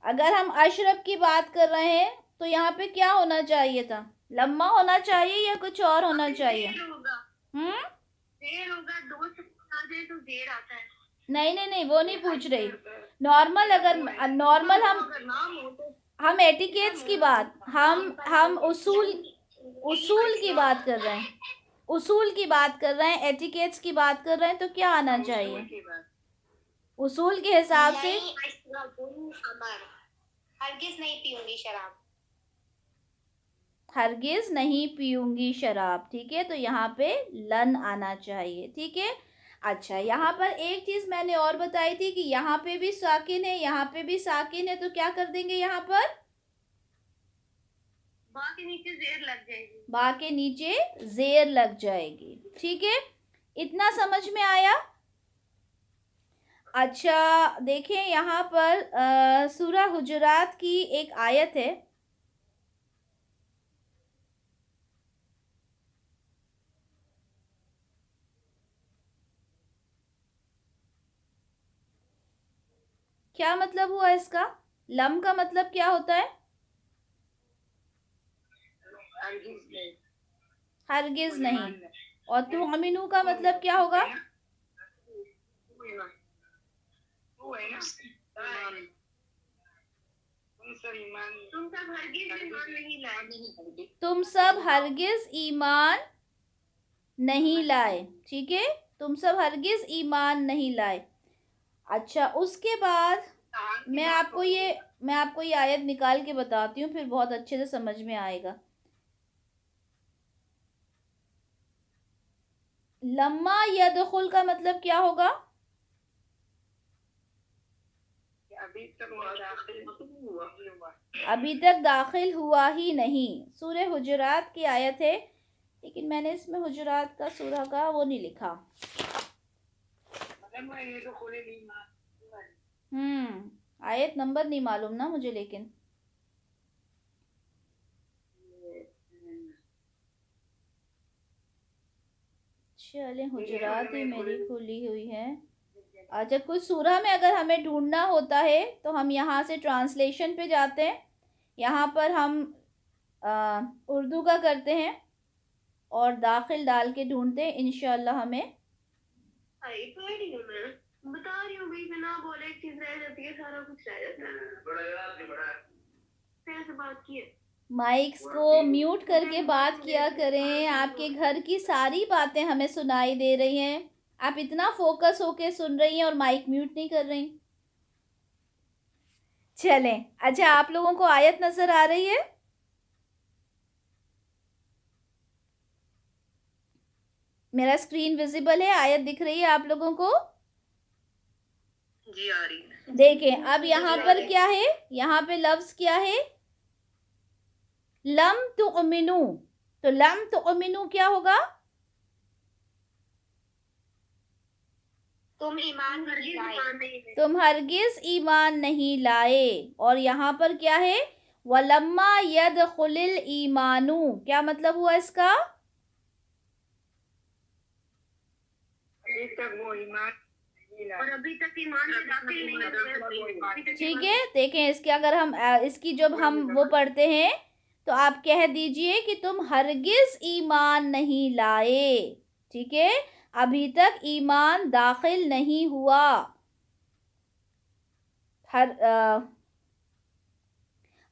अगर हम अशरफ की बात कर रहे हैं तो यहाँ पे क्या होना चाहिए था? लम्मा होना चाहिए या कुछ और होना चाहिए? देर होगा। हम्म देर होगा, दो से आ जाए तो देर आता है। नहीं नहीं नहीं, वो नहीं पूछ रही। नॉर्मल, अगर नॉर्मल अगर नाम हो तो हम एटिकेट्स की बात, हम उसूल की बात कर रहे हैं, उसूल की बात कर रहे हैं, एटिकेट्स की बात कर रहे हैं, तो क्या आना चाहिए की बात। उसूल के हिसाब से? नहीं, अमर, हरगिज नहीं पीऊंगी शराब। हरगिज नहीं पीऊंगी शराब, ठीक है, तो यहाँ पे लन आना चाहिए, ठीक है। अच्छा, यहाँ पर एक चीज मैंने और बताई थी कि यहाँ पे भी साकिन है, यहाँ पे भी साकिन है, तो क्या कर देंगे यहाँ पर? बा के नीचे जेर लग जाएगी। बा के नीचे जेर लग जाएगी, ठीक है। इतना समझ में आया? अच्छा, देखें यहाँ पर सूरह हुजुरात की एक आयत है, क्या मतलब हुआ इसका? लम का मतलब क्या होता है? हरगिज नहीं। हरगिज नहीं। और तुअमिनु का मतलब क्या होगा? वो है ना, तुम सब हरगिज ईमान नहीं लाए। तुम सब हरगिज ईमान नहीं लाए, ठीक है, तुम सब हरगिज ईमान नहीं लाए। अच्छा, उसके बाद मैं आपको ये आयत निकाल के बताती हूँ, फिर बहुत अच्छे से समझ में आएगा। लम्मा यदखुल का मतलब क्या होगा? अभी तक दाखिल हुआ ही नहीं। सूरह हुजुरात की आयत है, लेकिन मैंने इसमें हुजुरात का सूरह का वो नहीं लिखा। आयत नंबर नहीं मालूम ना मुझे, लेकिन चले, हुजुरात ही मेरी खुली हुई है। अच्छा, कुछ सूरह में अगर हमें ढूंढना होता है तो हम यहाँ से ट्रांसलेशन पे जाते हैं, यहाँ पर हम उर्दू का करते हैं और दाखिल डाल के ढूंढते हैं, इंशाल्लाह हमें। बता रही हूँ भाई, बिना बोले एक चीज रह जाती है, सारा कुछ रह जाता है। फिर से बात की है। माइक्स को म्यूट करके बात किया करें, आपके घर की सारी बातें हमें सुनाई दे रही हैं, आप इतना फोकस होके सुन रही हैं और माइक म्यूट नहीं कर रही। चलें, अच्छा, आप लोगों को आयत नजर आ रही है? मेरा स्क्रीन विजिबल है, आयत दिख रही है आप लोगों को? जी आ रही है। देखें, अब यहाँ पर क्या है, यहाँ पे लफ्ज क्या है? लम तुअमिनु। तो लम तुअमिनु क्या होगा? तुम ईमान नहीं लाए। तुम हरगिज ईमान नहीं लाए। और यहाँ पर क्या है? वलम्मा यदखुलिल ईमानु, क्या मतलब हुआ इसका? और अभी तक ईमान में दाखिल नहीं हुए। ठीक है, देखें, इसके अगर हम इसकी जब हम वो पढ़ते हैं तो आप कह दीजिए कि तुम हरगिज ईमान नहीं लाए, ठीक है, अभी तक ईमान दाखिल नहीं हुआ।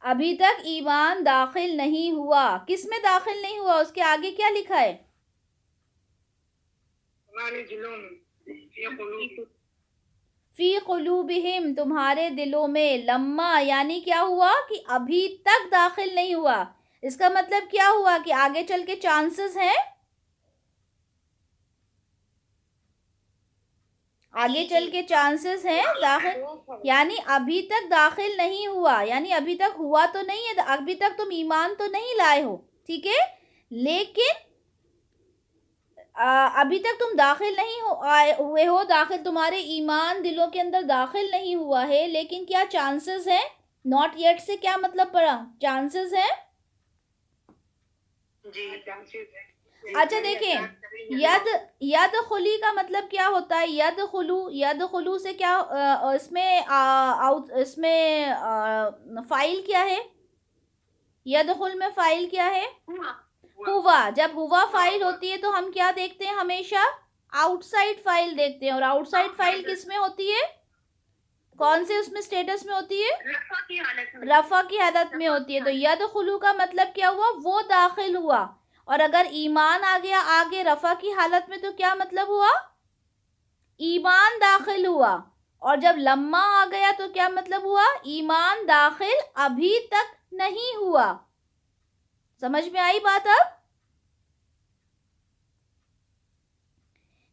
अभी तक ईमान दाखिल नहीं हुआ। किस में दाखिल नहीं हुआ? उसके आगे क्या लिखा है? हमारे दिलों में, फी क़ुलूबिहिम, तुम्हारे दिलों में। लम्मा यानी क्या हुआ? कि अभी तक दाखिल नहीं हुआ। इसका मतलब क्या हुआ? कि आगे चल के चांसेस हैं, आगे चल के चांसेस हैं दाखिल, यानी अभी तक दाखिल नहीं हुआ, यानी अभी तक हुआ तो नहीं है, अभी तक तुम ईमान तो नहीं लाए हो, ठीक है, लेकिन अभी तक तुम दाखिल नहीं हुए हो, दाखिल तुम्हारे ईमान दिलों के अंदर दाखिल नहीं हुआ है, लेकिन क्या चांसेस हैं? नॉट येट से क्या मतलब पड़ा? चांसेस हैं। अच्छा, देखें, यद खुली का मतलब क्या होता है? यद खुलू से क्या इसमें फाइल क्या है? यद खुल में फाइल क्या है? हुआ। जब हुआ फाइल होती है तो हम क्या देखते हैं हमेशा? आउटसाइड फाइल देखते हैं, और आउटसाइड फाइल किस में होती है, कौन से उसमें स्टेटस में होती है, रफा की हालत में। रफा की हालत में होती है। तो यदखुलू का मतलब क्या हुआ, वो दाखिल हुआ। और अगर ईमान आ गया आगे रफा की हालत में तो क्या मतलब हुआ, ईमान दाखिल हुआ। और जब लम्मा आ गया तो क्या मतलब हुआ, ईमान दाखिल अभी तक नहीं हुआ। समझ में आई बात अब?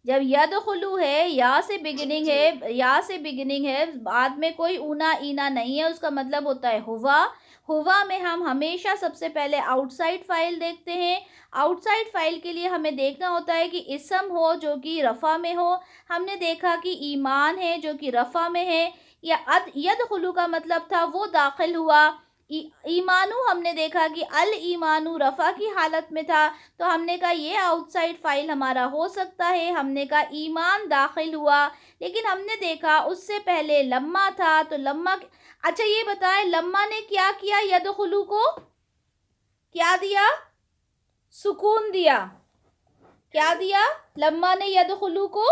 जब यदखुलू है, या से बिगिनिंग है, या से बिगिनिंग है, बाद में कोई ऊना ईना नहीं है, उसका मतलब होता है हुआ। हुआ में हम हमेशा सबसे पहले आउटसाइड फाइल देखते हैं। आउटसाइड फाइल के लिए हमें देखना होता है कि इसम हो जो कि रफ़ा में हो। हमने देखा कि ईमान है जो कि रफ़ा में है, या यदखुलू का मतलब था वो दाखिल हुआ। ईमानू हमने देखा कि अल ईमानू रफ़ा की हालत में था, तो हमने कहा ये आउटसाइड फाइल हमारा हो सकता है। हमने कहा ईमान दाखिल हुआ, लेकिन हमने देखा उससे पहले लम्मा था, तो लम्मा, अच्छा ये बताएं लम्मा ने क्या किया, यदखुलू को क्या दिया, सुकून दिया। क्या दिया, लम्मा ने यदखुलू को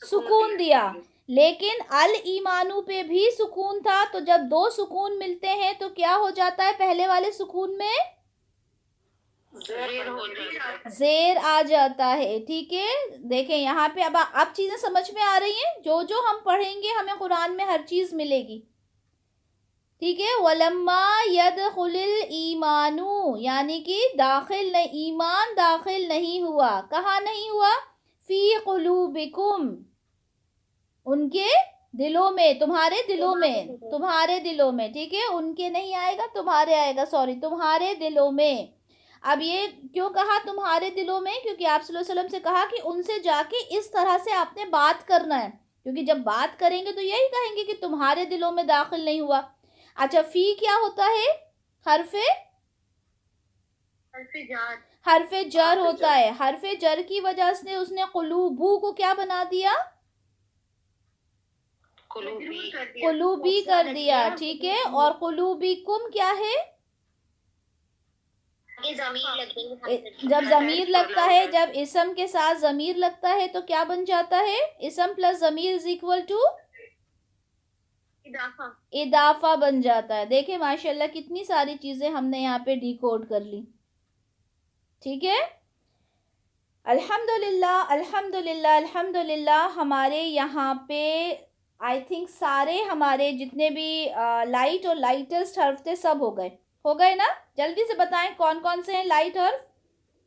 सुकून दिया। लेकिन अल ईमानू पे भी सुकून था, तो जब दो सुकून मिलते हैं तो क्या हो जाता है, पहले वाले सुकून में जेर आ जाता है। ठीक है, देखें यहाँ पे अब चीजें समझ में आ रही हैं। जो जो हम पढ़ेंगे हमें कुरान में हर चीज मिलेगी। ठीक है, वलम्मा यदखुलिल ईमानू, यानी कि दाखिल नहीं, ईमान दाखिल नहीं हुआ। कहाँ नहीं हुआ, फी कुलूबिकुम, उनके दिलों में, तुम्हारे दिलों में, तुम्हारे दिलों में। ठीक है, उनके नहीं आएगा, तुम्हारे आएगा, सॉरी, तुम्हारे दिलों में। अब ये क्यों कहा तुम्हारे दिलों में, क्योंकि आप सल्लल्लाहु अलैहि वसल्लम से कहा कि उनसे जाके इस तरह से आपने बात करना है, क्योंकि जब बात करेंगे तो यही कहेंगे कि तुम्हारे दिलों में दाखिल नहीं हुआ। अच्छा, फी क्या होता है, हरफे हरफे जर होता है। हरफे जर की वजह से उसने कुलूबू को क्या बना दिया, कुलूबी कर दिया। ठीक है, और कुलूबिकुम क्या है, जब जमीर लगता है, जब इसम के साथ जमीर लगता है तो क्या बन जाता है, इसम प्लस जमीर इज इक्वल टू इदाफा बन जाता है। देखें माशाल्लाह कितनी सारी चीजें हमने यहाँ पे डिकोड कर ली। ठीक है, अल्हम्दुलिल्लाह अल्हम्दुलिल्लाह अल्हम्दुलिल्लाह। हमारे यहाँ पे आई थिंक सारे हमारे जितने भी लाइट और लाइटेस्ट हर्फ थे सब हो गए ना। जल्दी से बताएं कौन कौन से हैं लाइट हर्फ,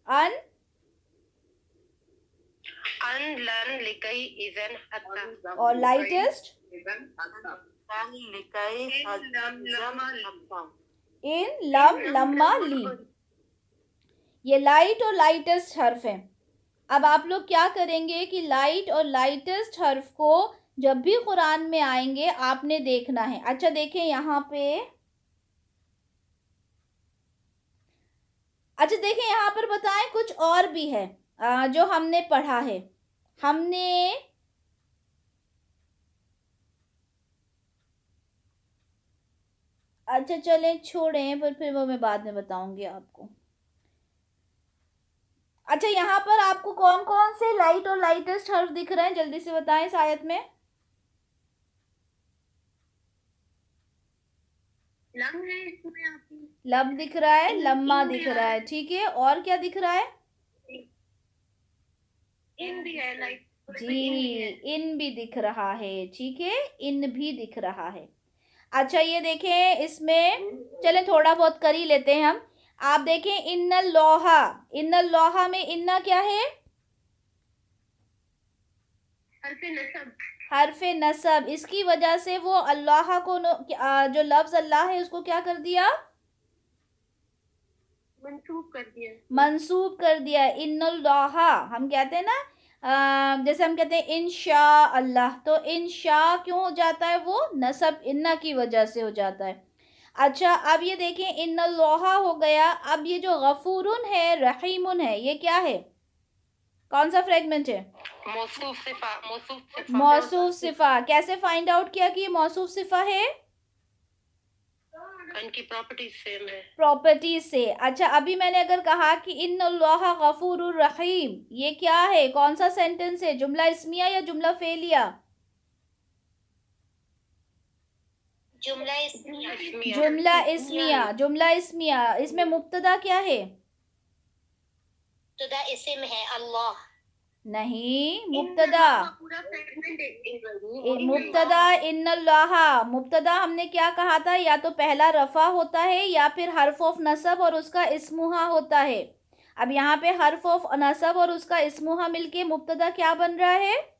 अन, लन, लिकई, इज़न, हत्ता। और लाइटेस्ट इन, लम, लम्मा, ली। ये लाइट और लाइटेस्ट हर्फ हैं। अब आप लोग क्या करेंगे कि लाइट और लाइटेस्ट हर्फ को जब भी कुरान में आएंगे आपने देखना है। अच्छा देखें यहाँ पे, अच्छा देखें यहाँ पर बताएं कुछ और भी है जो हमने पढ़ा है। हमने अच्छा चलें छोड़ें, पर फिर वो मैं बाद में बताऊंगी आपको। अच्छा यहाँ पर आपको कौन कौन से लाइट और लाइटेस्ट हर्फ दिख रहे हैं, जल्दी से बताएं इस आयत में। लम है इसमें, लब दिख रहा है, लम्मा दिख रहा है। ठीक है, और क्या दिख रहा है, इन भी है, लाइक जी इन भी दिख रहा है। ठीक है, इन भी दिख रहा है। अच्छा ये देखें इसमें, चले थोड़ा बहुत कर ही लेते हैं हम। आप देखें इन्नल लोहा में इन्ना क्या है, हरफे नसब। इसकी वजह से वो अल्लाह को जो लफ्ज अल्लाह है उसको क्या कर दिया, मंसूब कर दिया। इन्नल लोहा हम कहते हैं ना, जैसे हम कहते हैं इंशा अल्लाह, तो इंशा क्यों हो जाता है, वो नसब इन्ना की वजह से हो जाता है। अच्छा अब ये देखें इन्नल लोहा हो गया। अब ये जो गफूरुन है, रहीमुन है, ये क्या है, कौन सा फ्रेगमेंट है, मौसूफ सिफा। कैसे फाइंड आउट किया कि ये मौसूफ सिफा है, इनकी प्रॉपर्टी सेम है। प्रॉपर्टी से। अच्छा, अभी मैंने अगर कहा कि इन्नल्लाह गफूरुर रहीम, ये क्या है, कौन सा सेंटेंस है, जुमला इस्मिया या जुमला फेलिया? जुमला इस्मिया। जुमला इस्मिया। जुमला इस्मिया, इसमें मुब्तदा क्या है? मुब्तदा इस्म है अल्लाह। नहीं, मुब्तदा मुब्तदा इन्नल्लाह। मुब्तदा हमने क्या कहा था, या तो पहला रफा होता है या फिर हर्फ ऑफ नसब और उसका इस्मुहा होता है। अब यहाँ पे हर्फ ऑफ नसब और उसका इस्मुहा मिलके मुब्तदा क्या बन रहा है?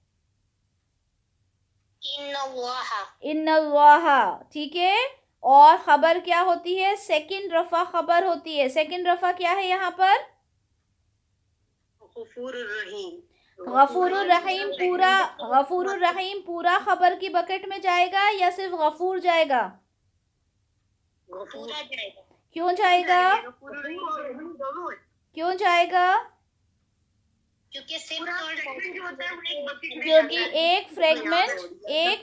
इन्नल्लाह। ठीक है, और खबर क्या होती है? सेकंड रफा खबर होती है। सेकंड रफा क्या है यहाँ पर? गफूरुर रहीम पूरा, गफूरुर रहीम पूरा खबर की बकेट में जाएगा या सिर्फ गफूर जाएगा? पूरा जाएगा। क्यों जाएगा? क्यों जाएगा? क्योंकि सिर्फ क्योंकि एक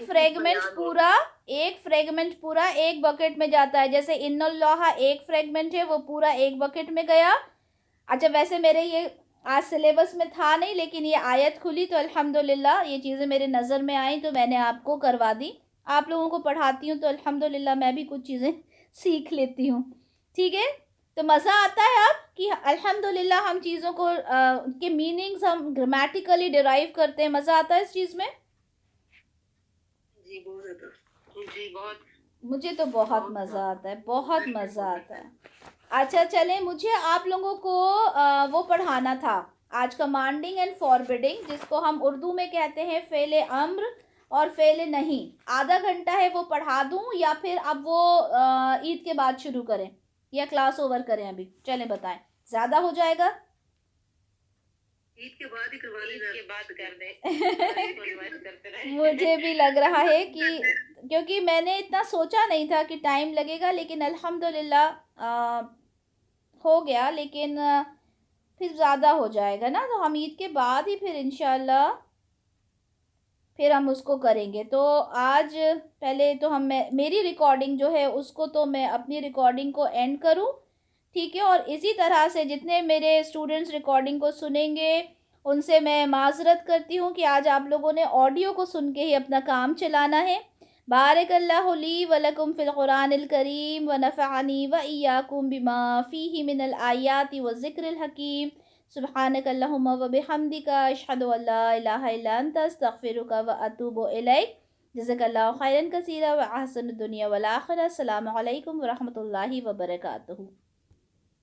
फ्रेगमेंट पूरा एक बकेट में जाता है। जैसे इन्नल्लाह एक फ्रेगमेंट है, वो पूरा एक बकेट में गया। अच्छा, वैसे मेरे ये आज सिलेबस में था नहीं, लेकिन ये आयत खुली तो अल्हम्दुलिल्लाह ये चीज़ें मेरे नज़र में आई तो मैंने आपको करवा दी। आप लोगों को पढ़ाती हूँ तो अल्हम्दुलिल्लाह मैं भी कुछ चीज़ें सीख लेती हूँ। ठीक है, तो मज़ा आता है अब कि अल्हम्दुलिल्लाह हम चीज़ों को के मीनिंग्स हम ग्रामेटिकली डिराइव करते हैं। मज़ा आता है इस चीज़ में? जी बहुत। मुझे तो बहुत मज़ा आता है, बहुत मज़ा आता है। अच्छा चलें, मुझे आप लोगों को वो पढ़ाना था आज, कमांडिंग एंड फॉरबिडिंग, जिसको हम उर्दू में कहते हैं फ़ेले अम्र और फ़ेले नहीं। आधा घंटा है, वो पढ़ा दूं या फिर अब वो ईद के बाद शुरू करें या क्लास ओवर करें? अभी चलें बताएं, ज़्यादा हो जाएगा? ईद के बाद ही करवा लें, ईद के बाद कर दें। मुझे भी लग रहा है कि क्योंकि मैंने इतना सोचा नहीं था कि टाइम लगेगा, लेकिन अल्हम्दुलिल्लाह हो गया। लेकिन फिर ज़्यादा हो जाएगा ना, तो हम ईद के बाद ही फिर इंशाल्लाह फिर हम उसको करेंगे। तो आज पहले तो हम मेरी रिकॉर्डिंग जो है उसको तो मैं अपनी रिकॉर्डिंग को एंड करूं, ठीक है? और इसी तरह से जितने मेरे स्टूडेंट्स रिकॉर्डिंग को सुनेंगे उनसे मैं माज़रत करती हूँ कि आज आप लोगों ने ऑडियो को सुन के ही अपना काम चलाना है। बारकल्लाहु ली व लकुम फ़िल क़ुरानिल करीम व नफ़अनी व इय्याकुम बिमा फ़ीहि मिनल आयाति व ज़िक्रिल हकीम। सुब्हानकल्लाहुम्मा व बिहम्दिका अशहदु अल्ला इलाहा इल्ला अंता अस्तगफिरुका व अतूबु इलैक। जज़ाकल्लाहु खैरन कसीरा व अहसनुद दुनिया वल आखिरह। अस्सलामु अलैकुम व रहमतुल्लाहि व बरकातुहू।